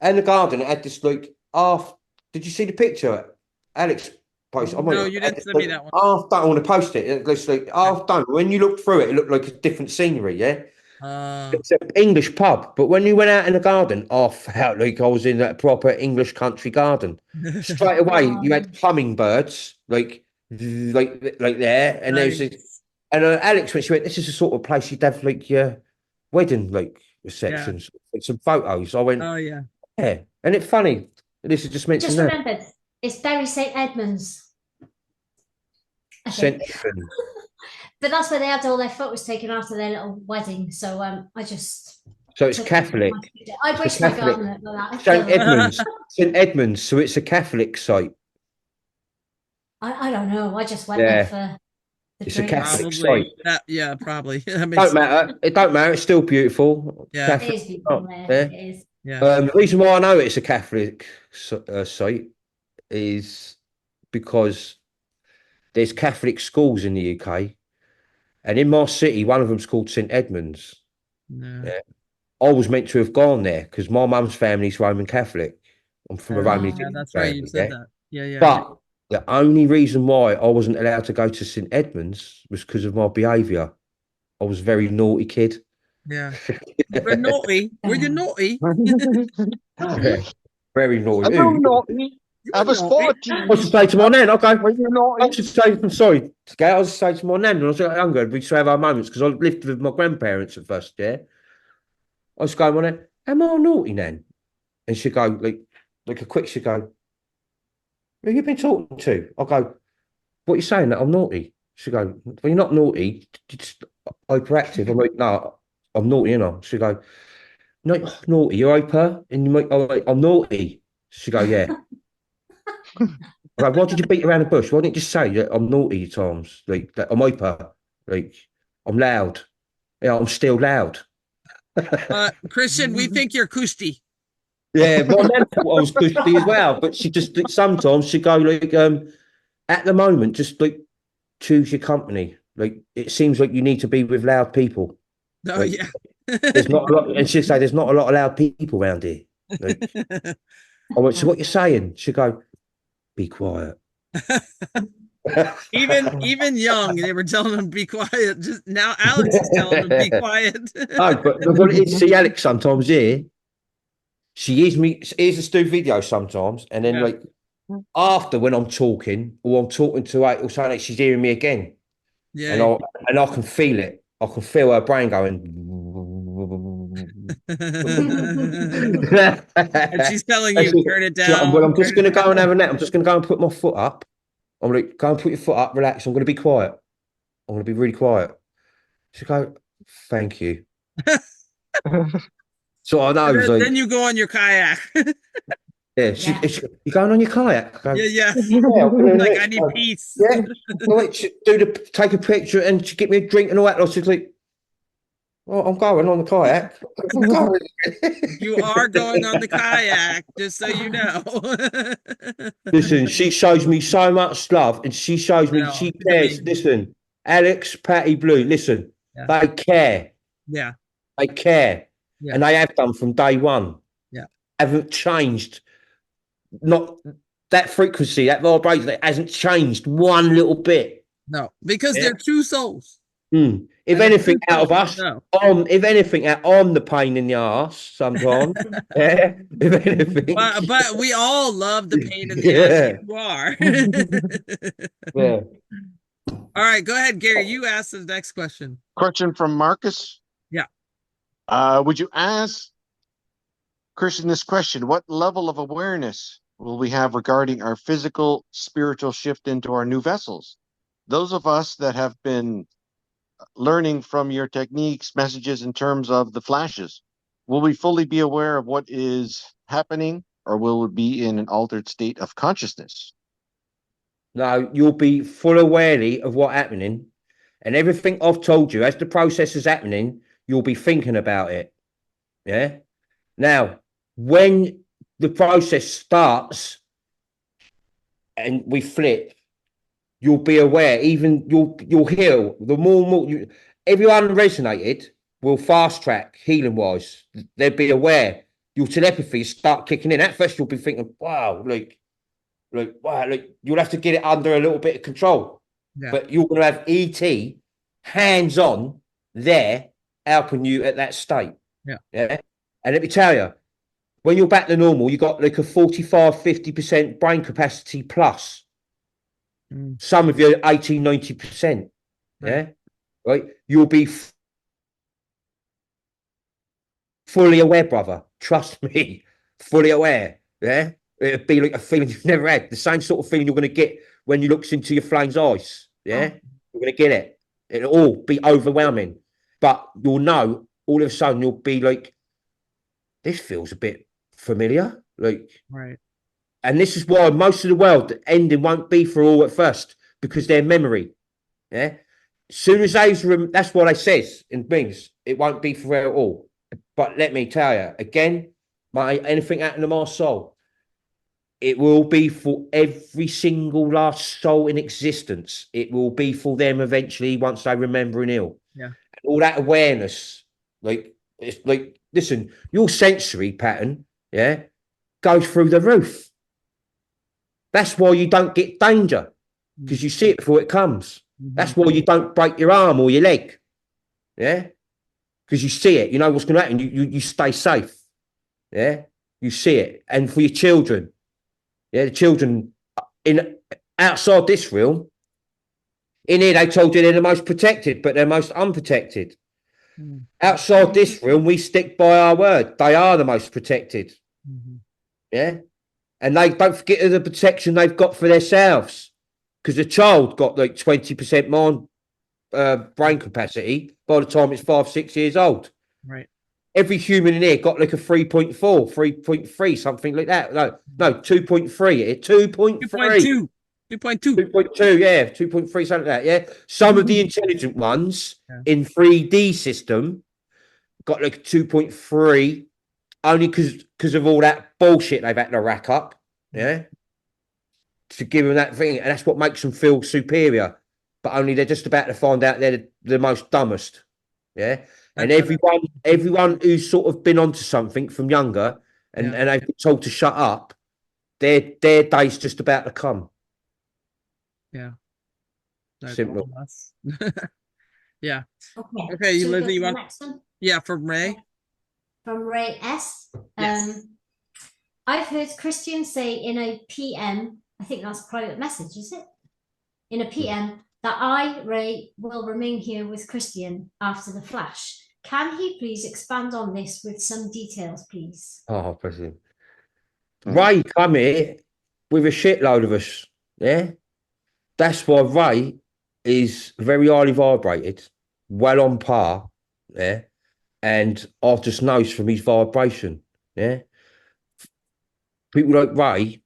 and the garden it had this like half. Did you see the picture? Alex posted. No, you didn't send me that one. Half done. I want to post it. It looks like half done. When you looked through it, it looked like a different scenery. Yeah. It's an English pub, but when you went out in the garden, I felt like I was in a proper English country garden. Straight away, you had hummingbirds, like there, and there's this, and Alex, when she went, this is the sort of place you'd have like your wedding like receptions, like some photos. I went, oh yeah, and it's funny. This is just mentioned. Just remembered, it's Bury St Edmunds. St Edmunds. But that's where they had all their photos taken after their little wedding. So I just. So it's Catholic. I wish my garden looked like that. St Edmunds. St Edmunds. So it's a Catholic site. I don't know. I just went there for. It's a Catholic probably. site. Probably. Don't matter. It don't matter. It's still beautiful. Yeah, Catholic, it is beautiful. It is. Yeah. The reason why I know it's a Catholic site is because there's Catholic schools in the UK. And in my city, one of them's called St Edmunds. Yeah. I was meant to have gone there because my mum's family's Roman Catholic. I'm from a Roman Catholic family. That's right. You said that. Yeah. But the only reason why I wasn't allowed to go to St Edmunds was because of my behaviour. I was a very naughty kid. Yeah. We're naughty. Were you naughty? Very naughty. I'm naughty. I was 14. I should say to my nan, okay. I should say, I'm sorry, I was say to my nan when I was younger, we used to have our moments because I lived with my grandparents at first, yeah. I was going, my nan, am I naughty, nan? And she'd go, like a quick, she'd go, who have you been talking to? I go, what are you saying, that I'm naughty? She'd go, well, you're not naughty, you're just hyperactive. I'm like, no, I'm naughty, you know. She'd go, no, naughty, you're hyper? And you might, I'm naughty. She'd go, yeah. Like, why did you beat around the bush? Why didn't you just say that I'm naughty at times? Like that I'm hyper, like I'm loud. Yeah, I'm still loud. Christian, we think you're Kushti. Yeah, my nan thought I was cushy as well, but she just sometimes she go like, at the moment, just like choose your company. Like it seems like you need to be with loud people. Oh Like, yeah. there's not a lot, and she'd say there's not a lot of loud people around here. Like, I went, so what you saying? She'd go, be quiet. Even young, they were telling him to be quiet. Just now, Alex is telling him to be quiet. Oh, but what it is, see Alex sometimes here. She hears me, hears us do videos sometimes, and then Yeah. like after when I'm talking or I'm talking to her or something, like she's hearing me again, Yeah. and I can feel it. I can feel her brain going. And she's telling you, turn it So, down. well, I'm just turn going to it go and down. have a nap. I'm just going to go and put my foot up. I'm like, go and put your foot up, relax. I'm going to be quiet. I'm going to be really quiet. She go, thank you. So I know, And it's then, like, then you go on your kayak. yeah, Yeah. you going on your kayak? I go, Yeah. yeah, I'm gonna Like, next I need time. peace. Yeah, well, like, take a picture and she get me a drink and all that. I was just like, oh, I'm going on the kayak. I'm going. You are going on the kayak, just so you know. Listen, she shows me so much love, and she shows me No, she it's cares. amazing. Listen, Alex, Patty, Blue. Listen, Yeah. they care. Yeah. They care, Yeah. and they have done from day one. Yeah. Haven't changed. Not that frequency, that vibration. It hasn't changed one little bit. No, because Yeah. they're true souls. Mm. If And the anything, true out of souls us, know. if anything, I'm the pain in the ass sometimes. Yeah. If anything. But we all love the pain in the Yeah. ass. You are. Yeah. All right, go ahead, Gary. You ask the next question. Question from Marcus. Yeah. Would you ask Christian this question? What level of awareness will we have regarding our physical, spiritual shift into our new vessels? Those of us that have been learning from your techniques, messages in terms of the flashes, will we fully be aware of what is happening, or will we be in an altered state of consciousness? No, you'll be full aware of what's happening, and everything I've told you as the process is happening, you'll be thinking about it. Yeah. Now, when the process starts and we flip, you'll be aware. Even you'll heal. The more everyone resonated will fast track healing wise. They'll be aware. Your telepathy start kicking in. At first, you'll be thinking, "Wow, wow, you'll have to get it under a little bit of control." Yeah. But you're going to have ET hands on there helping you at that state. Yeah. Yeah. And let me tell you, when you're back to normal, you got like a 45-50% brain capacity plus. Mm. Some of you 80-90%. Yeah. Right. Right. You'll be fully aware, brother. Trust me. Fully aware. Yeah. It'd be like a feeling you've never had. The same sort of feeling you're going to get when you look into your flame's eyes. Yeah. Oh. You're going to get it. It'll all be overwhelming. But you'll know all of a sudden you'll be like, this feels a bit familiar. Like, Right. and this is why most of the world, the ending won't be for all at first, because their memory. Yeah. As soon as that's what I says in things, it won't be for at all. But let me tell you again, anything happened to my soul, it will be for every single last soul in existence. It will be for them eventually once they remember and heal. Yeah. All that awareness, like it's like, listen, your sensory pattern, yeah, goes through the roof. That's why you don't get danger, because you see it before it comes. Mhm. That's why you don't break your arm or your leg. Yeah. Because you see it, you know what's going to happen. You stay safe. Yeah. You see it. And for your children, yeah, the children in outside this realm, in here they told you they're the most protected, but they're most unprotected. Mm. Outside this realm, we stick by our word. They are the most protected. Mhm. Yeah. And they don't forget the protection they've got for themselves. Because the child got like 20% more brain capacity by the time it's 5-6 years old. Right. Every human in here got like a 3.4, 3.3, something like that. No, 2.3. 2.3. 2.2. 2.2. 2.2, yeah, 2.3, something like that. Yeah. Some of the intelligent ones Yeah. in 3D system got like 2.3 only because of all that bullshit they've had to rack up, yeah, to give them that thing, and that's what makes them feel superior. But only they're just about to find out they're the most dumbest, yeah. And I've heard that. everyone who's sort of been onto something from younger, and Yeah. and they've been told to shut up, their day's just about to come. That's Simple. all of us. Yeah. Okay. Okay, Should we go Lizzie, to you the want? next one? Yeah, from Ray. From Ray S. Yes. I've heard Christian say in a PM, I think that's a private message, is it? In a PM, that I, Ray, will remain here with Christian after the flash. Can he please expand on this with some details, please? Oh, president. Mhm. Ray come here with a shitload of us. Yeah. That's why Ray is very highly vibrated, well on par. Yeah. And I just knows from his vibration. Yeah. People like Ray,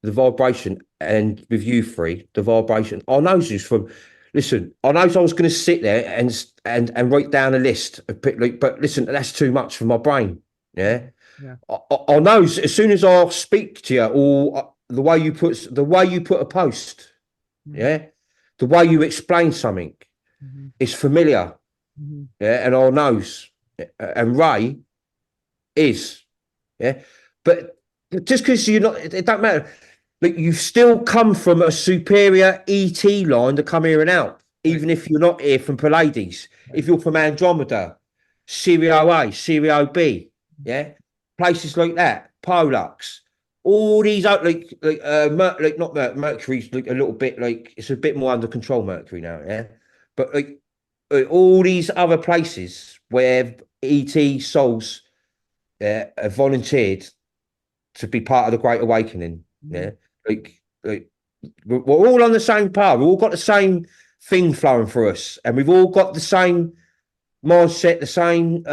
the vibration, and with you three, the vibration. I knows this from. Listen, I knows I was going to sit there and write down a list of people, but listen, that's too much for my brain. Yeah. Yeah. I know as soon as I speak to you, or the way you put a post, yeah, the way you explain something Mhm. is familiar, Mhm. yeah, and I knows, and Ray is, yeah, but just because you're not, it don't matter. But you've still come from a superior ET line to come here and out, even if you're not here from Pallades. If you're from Andromeda, Sirio A, Sirio B, yeah, places like that, Pollux, all these like not Mercury's like a little bit like it's a bit more under control, Mercury now, yeah, but like all these other places where ET souls have volunteered to be part of the Great Awakening, yeah, like we're all on the same path. We've all got the same thing flowing for us, and we've all got the same mindset, the same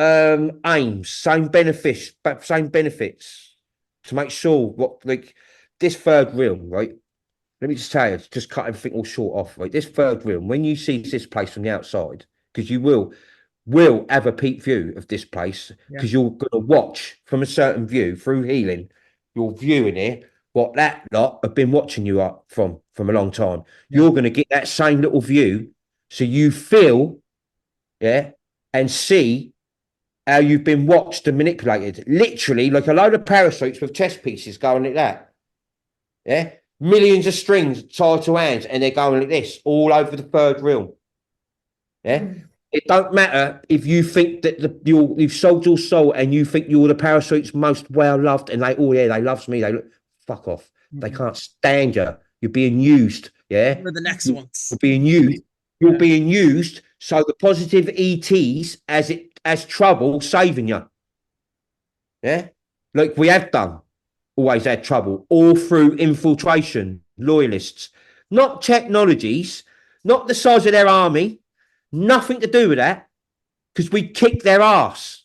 aims, same benefits to make sure what like this third realm, right? Let me just tell you, just cut everything all short off, right? This third realm, when you see this place from the outside, because you will have a peak view of this place, because you're going to watch from a certain view through healing. You're viewing it what that lot have been watching you up from a long time. Yeah. You're going to get that same little view, so you feel, yeah, and see how you've been watched and manipulated. Literally, like a load of parasites with chess pieces going like that. Yeah, millions of strings tied to hands, and they're going like this all over the third realm. Yeah. It don't matter if you think that you've sold your soul and you think you're the parasite's most well loved, and they loves me. They fuck off. They can't stand you. You're being used. Yeah. We're the next ones. You're being used. You're being used. So the positive ETs as trouble saving you. Yeah. Like we have done. Always had trouble all through infiltration, loyalists, not technologies, not the size of their army. Nothing to do with that, because we kick their ass,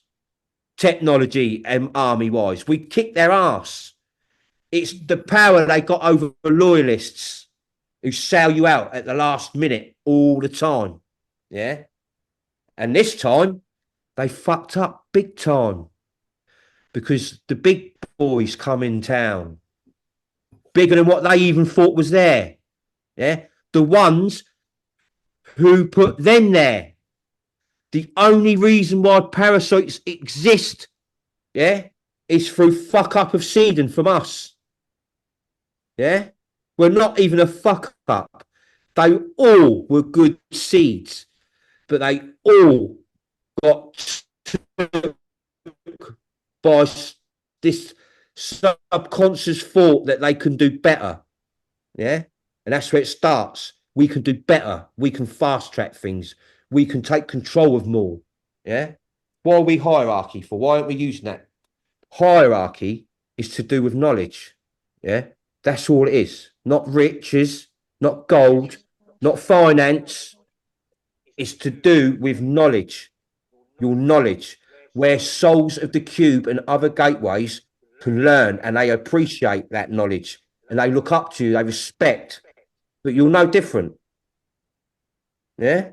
technology and army wise. We kick their ass. It's the power they got over loyalists who sell you out at the last minute all the time. Yeah. And this time they fucked up big time because the big boys come in town bigger than what they even thought was there. Yeah. The ones who put them there. The only reason why parasites exist, yeah, is through fuck up of seeding from us. Yeah, we're not even a fuck up. They all were good seeds, but they all got took by this subconscious thought that they can do better. Yeah, and that's where it starts. We can do better. We can fast track things. We can take control of more. Yeah. Why are we hierarchy for? Why aren't we using that? Hierarchy is to do with knowledge. Yeah. That's all it is. Not riches, not gold, not finance. It's to do with knowledge. Your knowledge, where souls of the cube and other gateways can learn and they appreciate that knowledge and they look up to you, they respect, but you're no different. Yeah.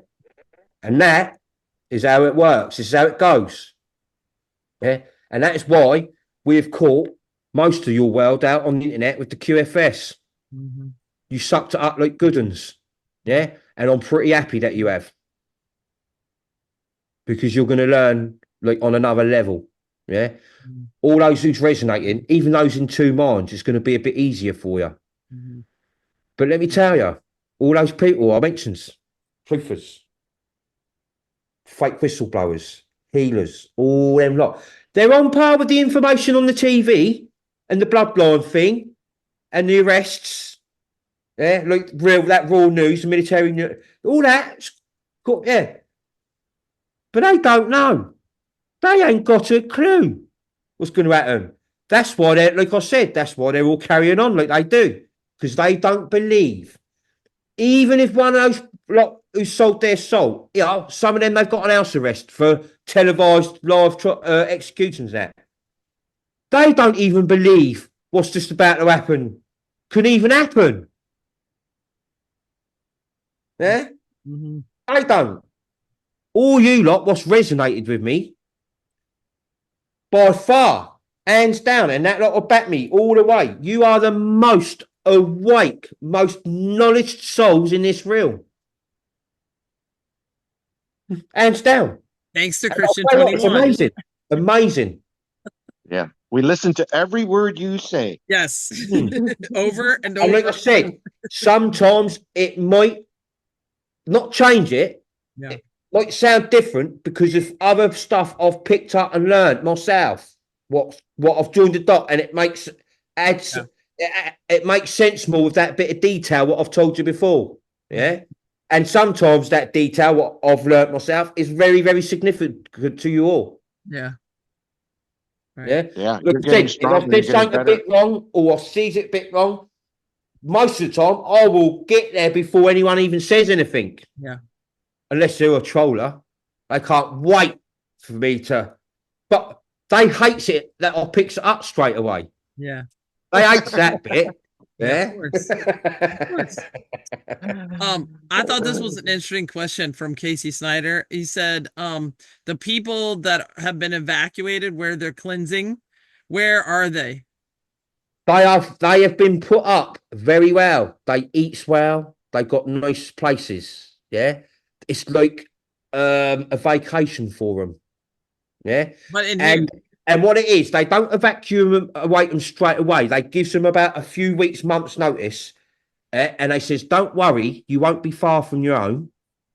And that is how it works. This is how it goes. Yeah. And that is why we've caught most of your world out on the internet with the QFS. Mhm. You sucked it up like good uns. Yeah. And I'm pretty happy that you have. Because you're going to learn like on another level. Yeah. Mhm. All those who's resonating, even those in two minds, it's going to be a bit easier for you. Mhm. But let me tell you, all those people I mentioned, truthers, fake whistleblowers, healers, all them lot, they're on par with the information on the TV and the bloodline thing and the arrests. Yeah, like that raw news, the military news, all that. Yeah. But they don't know. They ain't got a clue what's going to happen. That's why they're, like I said, that's why they're all carrying on like they do. Because they don't believe. Even if one of those lot who sold their soul, you know, some of them they've got an house arrest for televised live executions. That they don't even believe what's just about to happen can even happen. Yeah, Mhm. they don't. All you lot, what's resonated with me by far, hands down, and that lot will back me all the way. You are the most awake, most knowledge souls in this realm. Hands down. Thanks to And Christian I'll tell you what, 21. it's amazing. Amazing. Yeah. We listen to every word you say. Yes. Mhm. Over and And like over. I said, sometimes it might not change it. Yeah. It might sound different because of other stuff I've picked up and learned myself. What I've joined the dot, and it makes adds it makes sense more with that bit of detail what I've told you before. Yeah. And sometimes that detail what I've learned myself is very, very significant to you all. Yeah. Right. Yeah. Yeah. Like You're I getting said, if I stronger. You're said getting something a better. bit wrong or I sees it a bit wrong, most of the time I will get there before anyone even says anything. Yeah. Unless they're a troller. They can't wait for me to, but they hates it that I picks it up straight away. Yeah. They hates that bit. Yeah, Yeah. of course. course. I thought this was an interesting question from Casey Snyder. He said, the people that have been evacuated where they're cleansing, where are they? They have been put up very well. They eat well. They've got nice places. Yeah. It's like a vacation for them. Yeah. But in here, And what it is, they don't evacuate them straight away. They give them about a few weeks, months notice. And they says, don't worry, you won't be far from your home.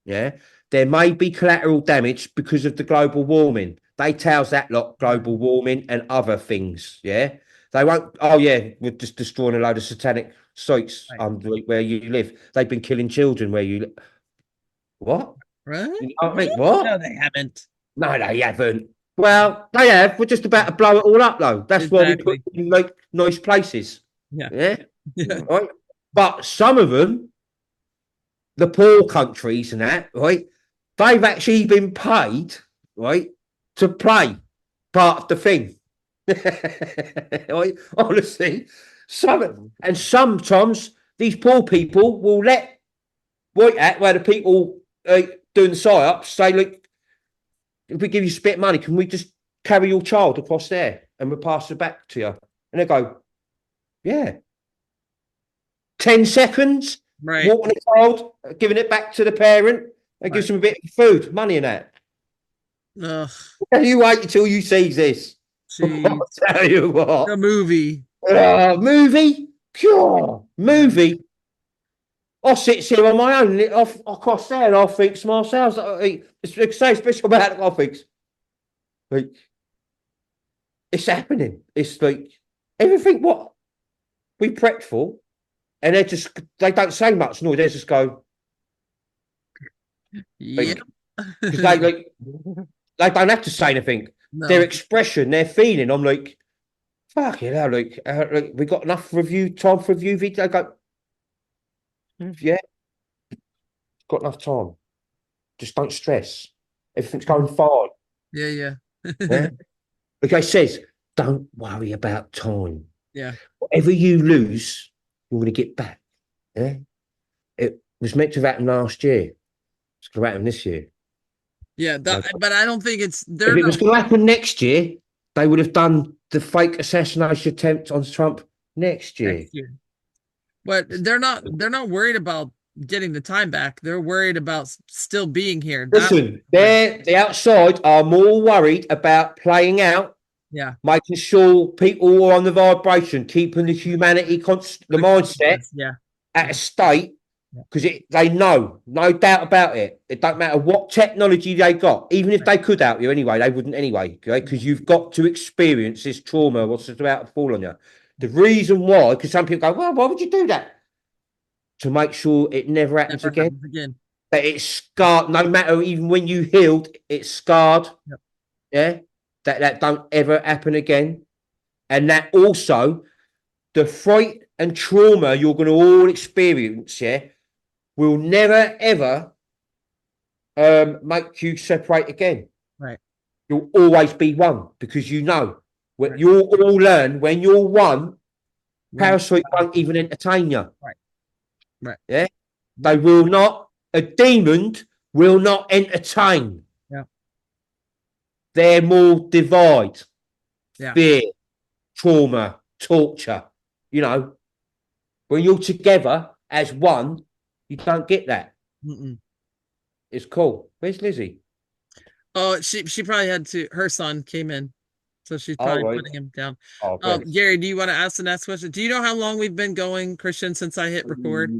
Yeah. There may be collateral damage because of the global warming. They tells that lot global warming and other things. Yeah. They won't, oh yeah, we're just destroying a load of satanic sites where you live. They've been killing children where you live. What? right? You know what I mean? What? No, they haven't. No, they haven't. Well, they have. We're just about to blow it all up, though. That's why we put them in like nice places. Yeah. Yeah. Yeah. Right. But some of them, the poor countries and that, right, they've actually been paid, right, to play part of the thing. Right? Honestly, sometimes these poor people will let where the people doing the psyops say, look, if we give you spit money, can we just carry your child across there and we'll pass it back to you? And they go, yeah. 10 seconds, Right. walking the child, giving it back to the parent, and gives them a bit of food, money and that. Ugh. You wait until you see this. Geez. I'll tell you what. The movie. Movie? Pure movie. I sit here on my own across there and I think to myself, it's so special about it, I think. Like, it's happening. It's like everything what we prepped for, and they don't say much, no, they just go. Yeah. Because they don't have to say anything. No. Their expression, their feeling, I'm like, fuck it, like we got enough time for review video. I go, yeah, got enough time. Just don't stress. Everything's going fine. Yeah. Yeah. Like I says, don't worry about time. Yeah. Whatever you lose, you're going to get back. Yeah. It was meant to happen last year. It's going to happen this year. Yeah. But I don't think it's If it was going to happen next year, they would have done the fake assassination attempt on Trump next year. Next year. But they're not worried about getting the time back. They're worried about still being here. Listen, the outside are more worried about playing out, Yeah. making sure people are on the vibration, keeping the humanity, the mindset Yeah. at a state, because they know, no doubt about it. It don't matter what technology they got, even if they could out you anyway, they wouldn't anyway, okay? Because you've got to experience this trauma, what's about to fall on you. The reason why, because some people go, well, why would you do that? To make sure it never happens Never again. happens again. That it's scarred, no matter even when you healed, it's scarred. Yep. Yeah. That don't ever happen again. And that also, the fright and trauma you're going to all experience, yeah, will never ever make you separate again. Right. You'll always be one, because you know when Right. you'll all learn when you're one, Right. parasite won't even entertain you. Right. Right. Yeah. They will not, a demon will not entertain. Yeah. They're more divide, Yeah. fear, trauma, torture. You know, when you're together as one, you don't get that. Mm-mm. It's cool. Where's Lizzie? Oh, she probably had to. Her son came in, so she's Oh, probably right. putting him down. Oh, great. Gary, do you want to ask the next question? Do you know how long we've been going, Christian, since I hit record?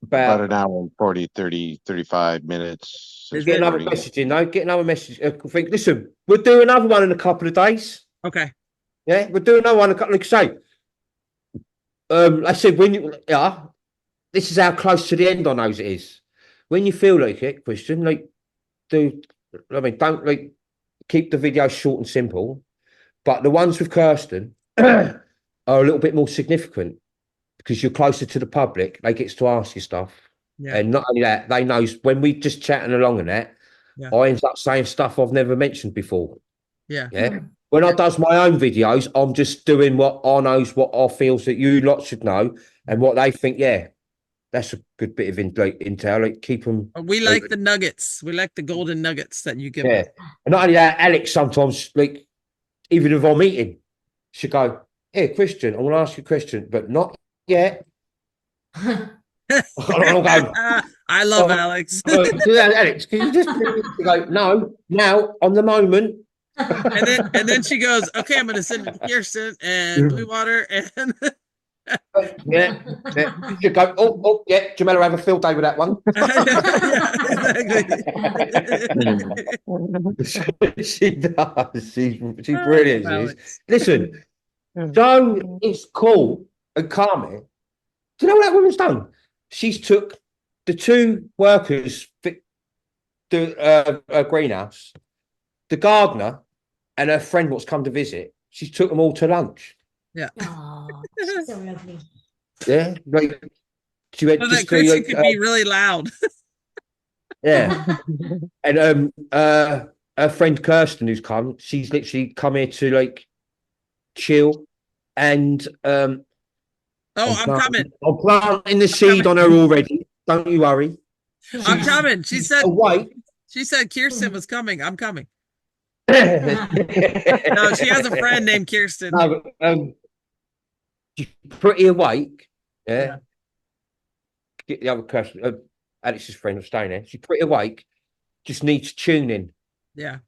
About About an hour and 40, 30, 35 minutes. get another 40. message in, though. Get another message. Think, listen, we'll do another one in a couple of days. Okay. Yeah, we'll do another one in a couple of say. Like I said, when you this is how close to the end I knows it is. When you feel like it, Christian, like don't like keep the video short and simple, but the ones with Kirsten are a little bit more significant because you're closer to the public. They get to ask you stuff, Yeah. and not only that, they know when we just chatting along and that, Yeah. I end up saying stuff I've never mentioned before. Yeah. Yeah. When I does my own videos, I'm just doing what I knows, what I feels that you lot should know, and what they think. Yeah, that's a good bit of intel. Like keep them. We like the nuggets. We like the golden nuggets that you give Yeah, us. and not only that, Alex sometimes like even if I'm eating, she'll go, "Hey, Christian, I want to ask you a question, but not yet." I'll go, I love Oh, Alex. Alex, can you just go? No, now on the moment. and then she goes, okay, I'm gonna send it to Kirsten and Blue Water and Yeah. You go, oh, yeah, Jamila have a field day with that one. She does. She's brilliant. She is. Alex. Listen, Joan is cool and calming. Do you know what that woman's done? She's took the two workers, the greenhouse, the gardener, and her friend what's come to visit. She's took them all to lunch. Oh, so lovely. Yeah, like she went So just that Christian to, could be really loud. yeah, and her friend Kirsten who's come, she's literally come here to like chill, and Oh, I'm coming. I'm planting the seed on her already. Don't you worry. I'm coming. She said Wait. Kirsten was coming. I'm coming. No, No, she has a friend named Kirsten. she's pretty awake. Yeah. Yeah. Get the other person, Alex's friend, was staying there. She's pretty awake. Just needs tuning. Yeah.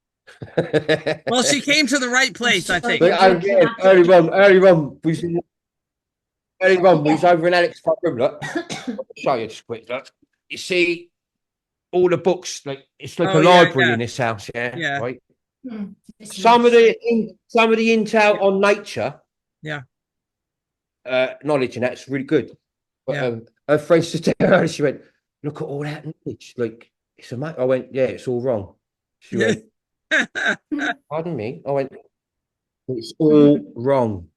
Well, she came to the right place, I think. But, yeah, early on, we was over in Alex's front room. Look, I'll show you just quick. Look, you see all the books. Like it's like Oh, a yeah, library yeah. in this house. Yeah, Yeah. right. It's Some of nice. the intel on nature, Yeah. knowledge, and that's really good. But Yeah. her friend said to her, she went, "Look at all that knowledge. Like it's a I went, "Yeah, it's all wrong." She went, "Pardon me." I went, "It's all wrong."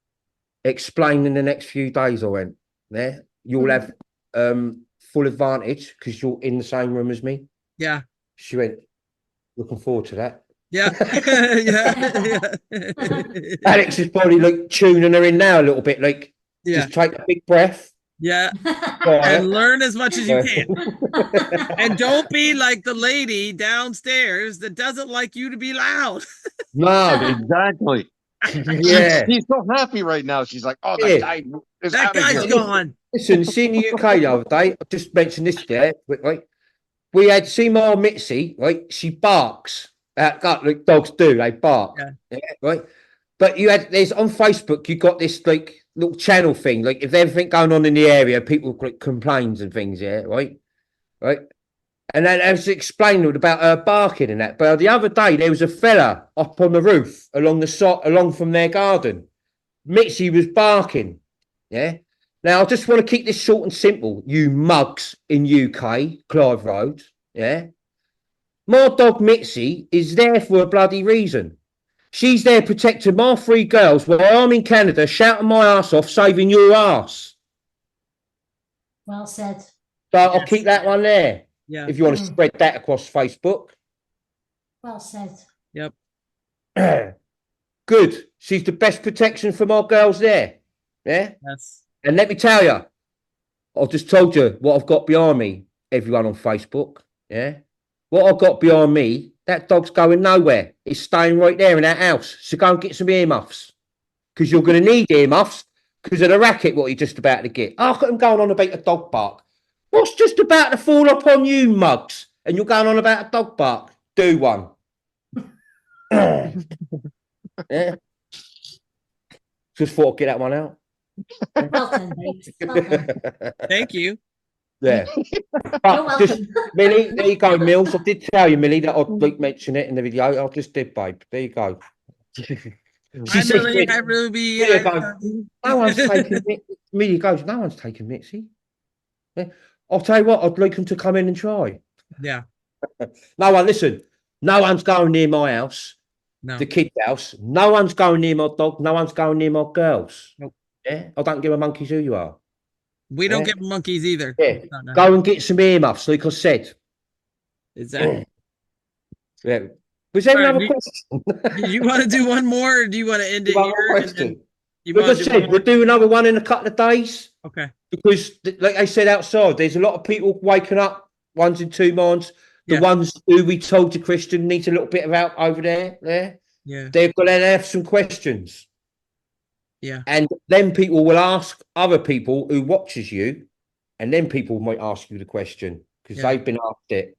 Explain in the next few days. I went, "There, you'll have full advantage because you're in the same room as me." Yeah. She went, "Looking forward to that." Yeah. Yeah. Alex is probably like tuning her in now a little bit, like Yeah. just take a big breath. Yeah. Right. And learn as much as you can. And don't And be like the lady downstairs that doesn't like you to be loud. No, Exactly. yeah. She's so happy right now. She's like, oh, that Yeah. guy is That out of guy's here. gone. Listen, see in the UK the other day, I just mentioned this there quickly. We had Seymour Mitzi, right? She barks. Like dogs do, they bark. Yeah. Right. But there's on Facebook, you got this like little channel thing, like if there's anything going on in the area, people complains and things, yeah, right? Right. And then I was explaining about her barking and that. But the other day there was a fella up on the roof along from their garden. Mitzi was barking. Yeah. Now I just want to keep this short and simple. You mugs in UK, Clive Road. Yeah. My dog Mitzi is there for a bloody reason. She's there protecting my 3 girls while I'm in Canada shouting my ass off, saving your ass. well said. So I'll Yes. keep that one there. Yeah. If you want to spread that across Facebook. Well said. Yep. Good. She's the best protection for my girls there. Yeah. Yes. And let me tell you, I've just told you what I've got behind me, everyone on Facebook. Yeah. What I've got behind me, that dog's going nowhere. It's staying right there in that house. So go and get some earmuffs. Because you're going to need earmuffs because of the racket what you're just about to get. Oh, I'm going on about a dog bark. What's just about to fall upon you, mugs? And you're going on about a dog bark. Do one. Yeah. Just thought I'd get that one out. Well done, Dave. Well done. Thank you. Yeah. You're But just, welcome. Millie, there you go, Mills. I did tell you, Millie, that I'd like mention it in the video. I just did, babe. There you go. Hi, Millie. Hi, Ruby. There you Hi, go. No one's taking it. Millie goes, no one's taking Mitzi. Yeah. I'll tell you what, I'd like them to come in and try. Yeah. No one, listen, no one's going near my house, No. the kid's house. No one's going near my dog. No one's going near my girls. Nope. Yeah. I don't give a monkeys who you are. We don't Yeah. get monkeys either. Yeah. No, no. Go and get some earmuffs, like I said. Exactly. Yeah. Was there Right, another do- question? Do you want to do one more, or do you want to end it One here? more and then question. you Like I wanna do one said, more? we'll do another one in a couple of days Okay. because, like I said outside, there's a lot of people waking up, ones in 2 minds. The Yeah. ones who we told you, Christian, needs a little bit of help over there. Yeah. They've got to have some questions. Yeah. And then people will ask other people who watches you, and then people might ask you the question because Yeah. they've been asked it.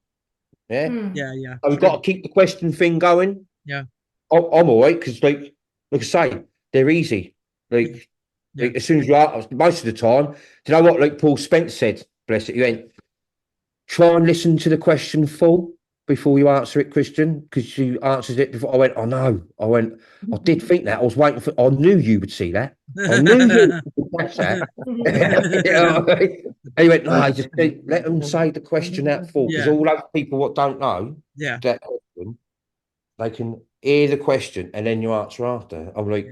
Yeah. Hmm. Yeah. Yeah. So we've got to keep the question thing going. Yeah. I'm all right because, like I say, they're easy. Like, Yeah. as soon as you are, most of the time, do you know what? Like Paul Spence said, bless it, he went, try and listen to the question full before you answer it, Christian, because you answered it before. I went, oh no. I went, I did think that. I was waiting for, I knew you would see that. I knew you would catch that. You know what I mean? And he went, no, just let them say the question out full because Yeah. all those people what don't know Yeah. that question, they can hear the question and then you answer after. I'm like,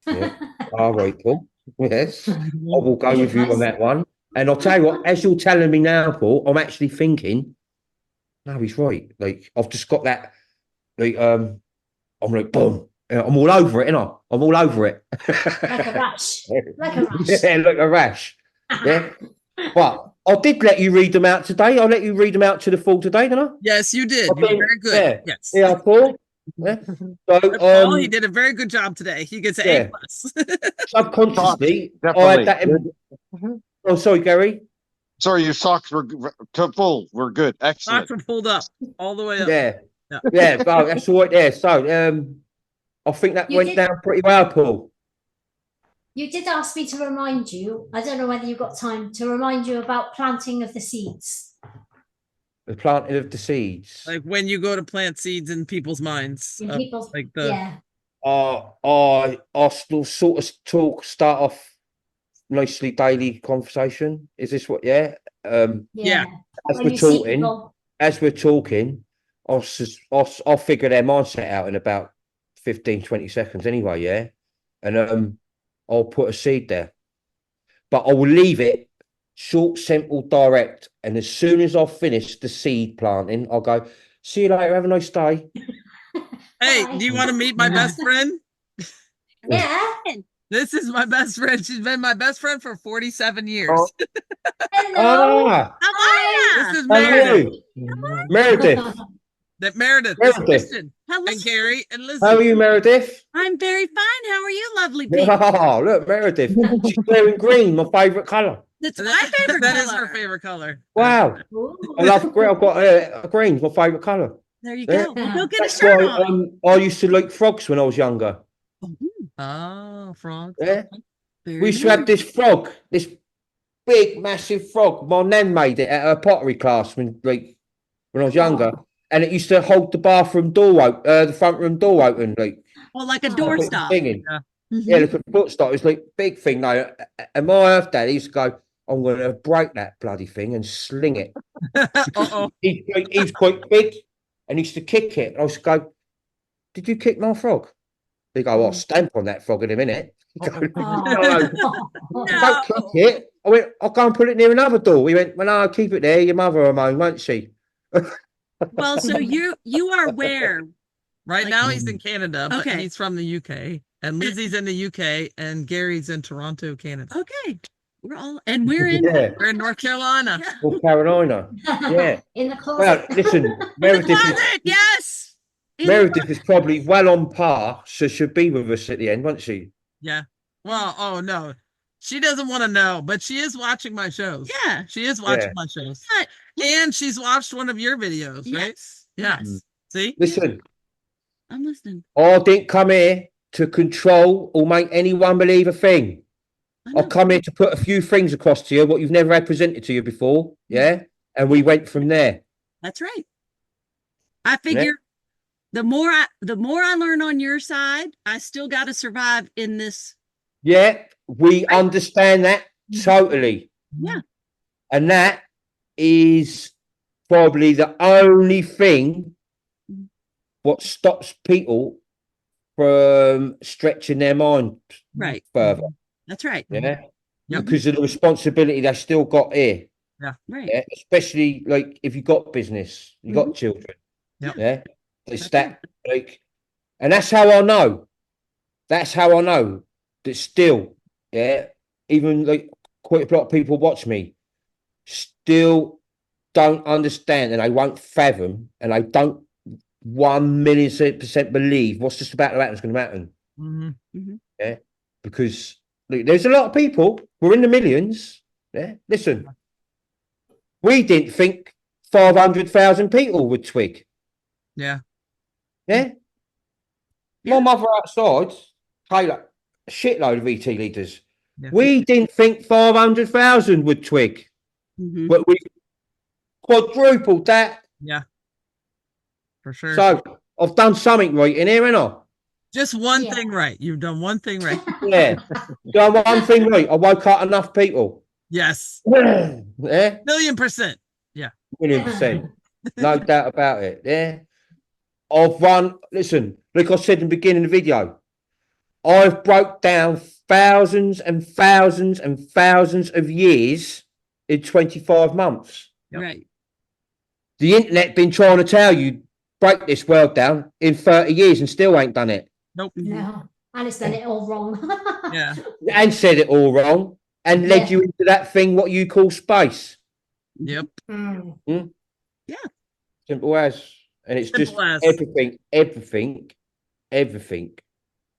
yeah. All right, Paul. Yes, I will go with you on that one. And I'll tell you what, as you're telling me now, Paul, I'm actually thinking, no, he's right. Like, I've just got that, like, I'm like, boom. I'm all over it, you know. I'm all over it. Like a rash. Like a rash. Yeah, like a rash. Yeah. But I did let you read them out today. I'll let you read them out to the full today, didn't I? Yes, you did. You were Okay, very good. yeah. Yes. Yeah, Paul. Yeah. So, Paul, he did a very good job today. He gets an yeah. A plus. subconsciously, I Definitely. had that in. Oh, sorry, Gary. Sorry, your socks were full. We're good. Excellent. Socks are pulled up all the way up. Yeah. Yeah. Yeah, oh, that's all right there. So, I think that You went did- down pretty well, Paul. You did ask me to remind you, I don't know whether you got time to remind you about planting of the seeds. The planting of the seeds. Like when you go to plant seeds in people's minds. In of, people's, like the yeah. I'll still sort of start off nicely daily conversation. Is this what? Yeah. Yeah. As When we're you see talking, people- I'll figure their mindset out in about 15, 20 seconds anyway. Yeah. And I'll put a seed there, but I will leave it short, simple, direct. And as soon as I've finished the seed planting, I'll go, see you later. Have a nice day. Hey, Bye. do you want to meet my best friend? Yeah. This is my best friend. She's been my best friend for 47 years. Oh. Hello. Ah, How are This ya? is how are Meredith. you? Meredith. That Meredith, this is Meredith. Kristen, Hello. and Gary, and Lizzie. How are you, Meredith? I'm very fine. How are you, lovely people? Oh, look, Meredith. She's wearing green, my favourite colour. That's my That- favorite that color. is her favorite color. Wow. Ooh. I love green. I've got green, my favourite colour. There you Yeah. go. Well, go get a That's shirt why on. I used to like frogs when I was younger. Oh, frogs. Yeah. Very We used to have nice. this frog, this big, massive frog. My nan made it at her pottery class when I was younger. And it used to hold the bathroom door open, the front room door open, like Oh, like a Oh. door put the stop. thing in. Mhm. Yeah, look at the foot stop. It was like big thing though. And my earth dad used to go, I'm gonna break that bloody thing and sling it. Uh-oh. He's quite big and he used to kick it. I used to go, did you kick my frog? They go, I'll stamp on that frog in a minute. He goes, Oh. don't kick it. I went, I'll go and put it near another door. He went, well, no, keep it there. Your mother will moan, won't she? Well, so you are where? Right Like- now he's in Canada, but Okay. he's from the UK. And Lizzie's in the UK, and Gary's in Toronto, Canada. Okay. We're in Yeah, We're in North Carolina. Yeah. North Carolina. Yeah. In the Well, closet. listen, the Meredith is, closet. Yes. In the Meredith is probably well on par, so she'll be with us at the end, won't she? Yeah. Well, oh no. She doesn't want to know, but she is watching my shows. Yeah. She is watching Yeah. my shows. But- And she's watched one of your videos, right? Yes. Yeah. Yes. See? Listen, I'm listening. I didn't come here to control or make anyone believe a thing. I I've know. come here to put a few things across to you, what you've never had presented to you before. Yeah. And we went from there. That's right. I figure the more I learn on your side, I still got to survive in this. Yeah. We Right. understand that totally. Yeah. And that is probably the only thing what stops people from stretching their mind Right. further. That's right. Yeah. Yep. Because of the responsibility they still got here. Right. Yeah. Especially like if you got business, you got children. Yep. Yeah. It's That's that like, and that's how I know. That's how I know that still, yeah, even like quite a lot of people watch me, still don't understand and they won't fathom and they don't 1,000,000% believe what's just about to happen is going to happen. Mhm. Because look, there's a lot of people, we're in the millions. Yeah. Listen, we didn't think 500,000 people would twig. Yeah. Yeah. Yeah. My mother outside, Taylor, a shitload of ET leaders. Yeah. We didn't think 500,000 would twig, Mhm. but we quadrupled that. Yeah. For sure. So I've done something right in here, ain't I? Just one Yeah. thing right. You've done one thing right. Yeah. Done one thing right. I woke up enough people. Yes. Yeah. 1,000,000%. $1,000,000. No doubt about it. Yeah. I've run, listen, like I said in the beginning of the video, I've broke down thousands and thousands and thousands of years in 25 months. Yep. Right. The internet been trying to tell you break this world down in 30 years and still ain't done it. Nope. No. And it's done it all wrong. Yeah. And said it all wrong and led Yeah. you into that thing what you call space. Yep. Mm. Simple as. And it's just Simple as. everything,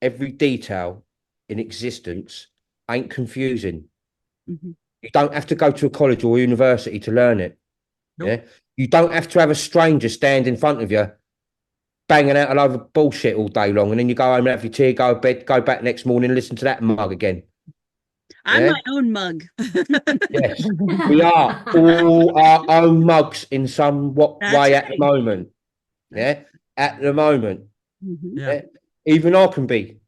every detail in existence ain't confusing. Mhm. You don't have to go to a college or university to learn it. Nope. Yeah. You don't have to have a stranger stand in front of you, banging out a load of bullshit all day long, and then you go home and have your tea, go to bed, go back next morning, and listen to that mug again. I'm Yeah. my own mug. Yes, we are all our own mugs in some That's way at the right. moment. Yeah, at the moment. Mhm. Yeah. Even I can be.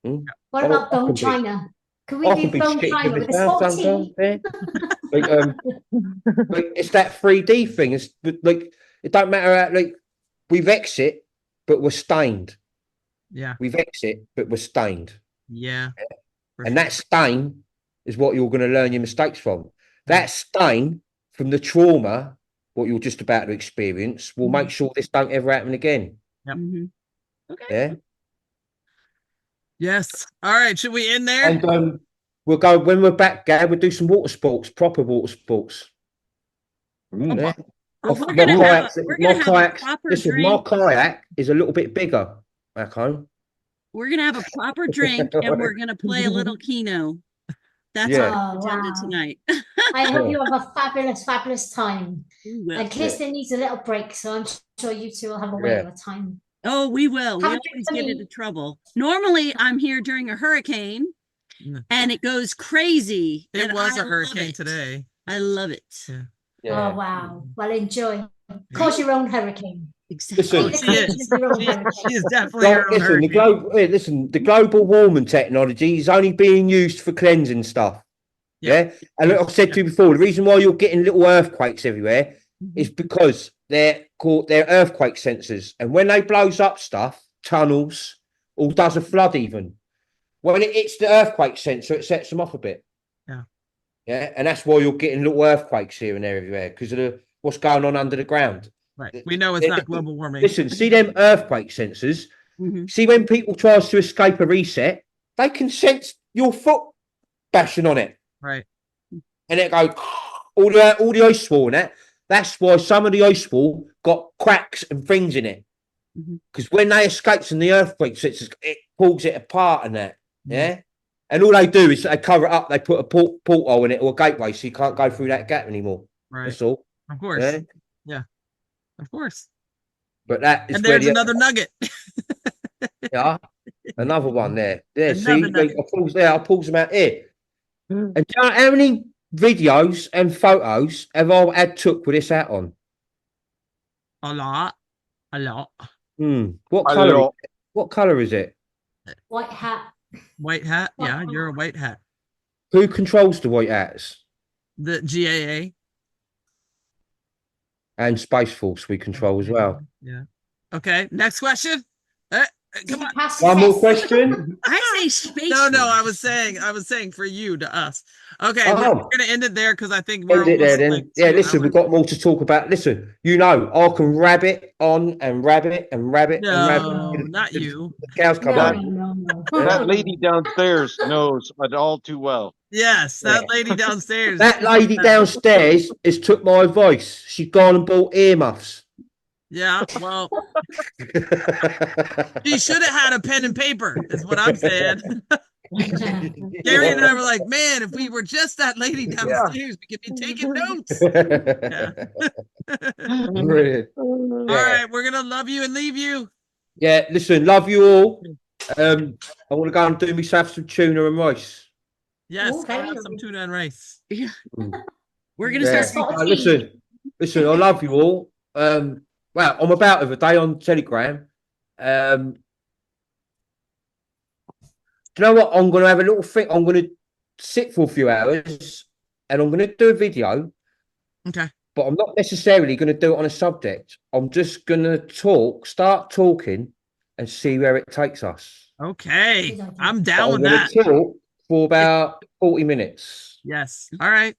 What Oh, about I Bone can be- China? Can we I do can be Bone shit China in with the a mouth small sometimes. tea? Yeah. Like, it's that 3D thing. It's like it don't matter how like we vex it, but we're stained. Yeah. We vex it, but we're stained. Yeah. For And sure. that stain is what you're going to learn your mistakes from. That stain from the trauma, what you're just about to experience, will make sure this don't ever happen again. Yep. Mhm. Okay. Yeah. Yes. All right. Should we end there? And we'll go when we're back, Gab. We'll do some water sports, proper water sports. Yeah. Well, My we're gonna have kayak- a, we're my gonna have a kayak- proper listen, drink. my kayak is a little bit bigger back home. We're gonna have a proper drink and we're gonna play a little Keno. That's Yeah. our Oh, agenda wow. tonight. I hope Yeah. you have a fabulous, fabulous time. We will. And Kirsten needs a little break, so I'm sure you two will have a whale of time. Oh, we will. We Have a always good get day. into trouble. Normally, I'm here during a hurricane, Yeah. and it goes crazy. It and was I a love hurricane it. today. I love it. Yeah. Oh, wow. Well, enjoy. Cause your own hurricane. Exactly. Listen, Be the She creation is. of your own She hurricane. is definitely her own Listen, hurricane. listen, the global warming technology is only being used for cleansing stuff. Yeah. And like I said to you before, the reason why you're getting little earthquakes everywhere is because they're earthquake sensors. And when they blows up stuff, tunnels, or does a flood even, when it hits the earthquake sensor, it sets them off a bit. Yeah. Yeah. And that's why you're getting little earthquakes here and there everywhere, because of what's going on under the ground. Right. We know it's not global warming. Listen, see them earthquake sensors. Mhm. See when people tries to escape a reset, they can sense your foot bashing on it, Right. and it go all the ice wall and that. That's why some of the ice wall got cracks and things in it, Mhm. because when they escapes in the earthquake sensors, it pulls it apart and that. Mhm. Yeah, and all they do is they cover it up. They put a porthole in it or a gateway, so you can't go through that gap anymore. Right. That's all. Of course. Yeah, Of course. but that is And where there's the another nugget. yeah, another one there. There, see, Another nugget. I pulls them out here. Mm. And do you know how many videos and photos have I had took with this hat on? A lot. A lot. What A color? lot. What color is it? White hat. White hat. White Yeah, hat. you're a white hat. Who controls the white hats? The GAA. And Space Force we control as well. Yeah. Okay. Next question. Come on. Pass One more test. question. I say space. No, I Force. was saying for you to us. Okay, Oh. we're gonna end it there because I think we're End it there almost then. like Yeah, 2 listen, we've hours. got more to talk about. Listen, I can rabbit on and rabbit and rabbit and No, rabbit. not you. The cows come No, home. no. That lady downstairs knows it all too well. Yes, that lady downstairs. That lady downstairs has took my advice. She's gone and bought earmuffs. Yeah, well, she should have had a pen and paper, is what I'm saying. Gary and I were like, man, if we were just that lady downstairs, we could be taking notes. Brilliant. All right, we're gonna love you and leave you. Yeah, listen, love you all. I want to go and do myself some tuna and rice. Yes, Oh, I'll very have some lovely. tuna and rice. We're gonna Yeah. start. Spot Listen, I love you all. Well, I'm about of a day on Telegram. Do you know what? I'm going to have a little thing. I'm going to sit for a few hours and I'm going to do a video, Okay. but I'm not necessarily going to do it on a subject. I'm just going to start talking and see where it takes us. Okay. I'm down I'm with going that. to talk for about 40 minutes. Yes. All right.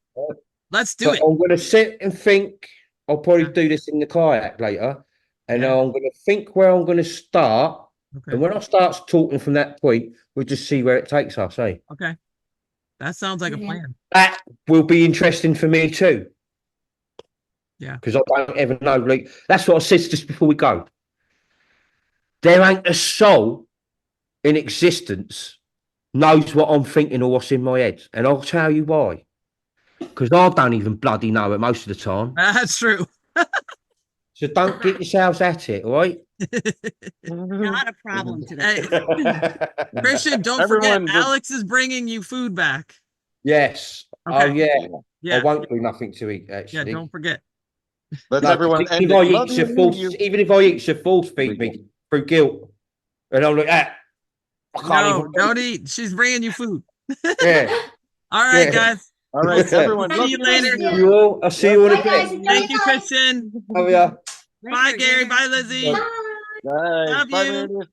Let's do But it. I'm going to sit and think. I'll probably do this in the kayak later. And Yeah. I'm going to think where I'm going to start. Okay. And when I start talking from that point, we'll just see where it takes us, eh? Okay. That sounds like a Brilliant. plan. That will be interesting for me too. Yeah. Because I don't ever know. Like, that's what I said just before we go. There ain't a soul in existence knows what I'm thinking or what's in my head. And I'll tell you why. Because I don't even bloody know it most of the time. That's true. So don't get yourselves at it, all right? Not a problem today. Hey, Christian, don't Everyone forget, just- Alex is bringing you food back. Yes. Oh, Okay. yeah. Yeah. I won't do nothing to eat, Yeah, actually. don't forget. Let's No, everyone even end if it. I Love eat, you, you force, leave you. even if I eat, you force feed me through guilt. And I'm like, I can't No, even. don't eat. She's bringing you food. Yeah. All right, Yeah. guys. All right, everyone. See love you you, later. leave you. You all. I'll see you all in Bye, a guys. bit. Enjoy Thank your you, time. Christian. Oh, yeah. Bye, Gary. Bye, Lizzie. Bye. Love Bye, you. Meredith.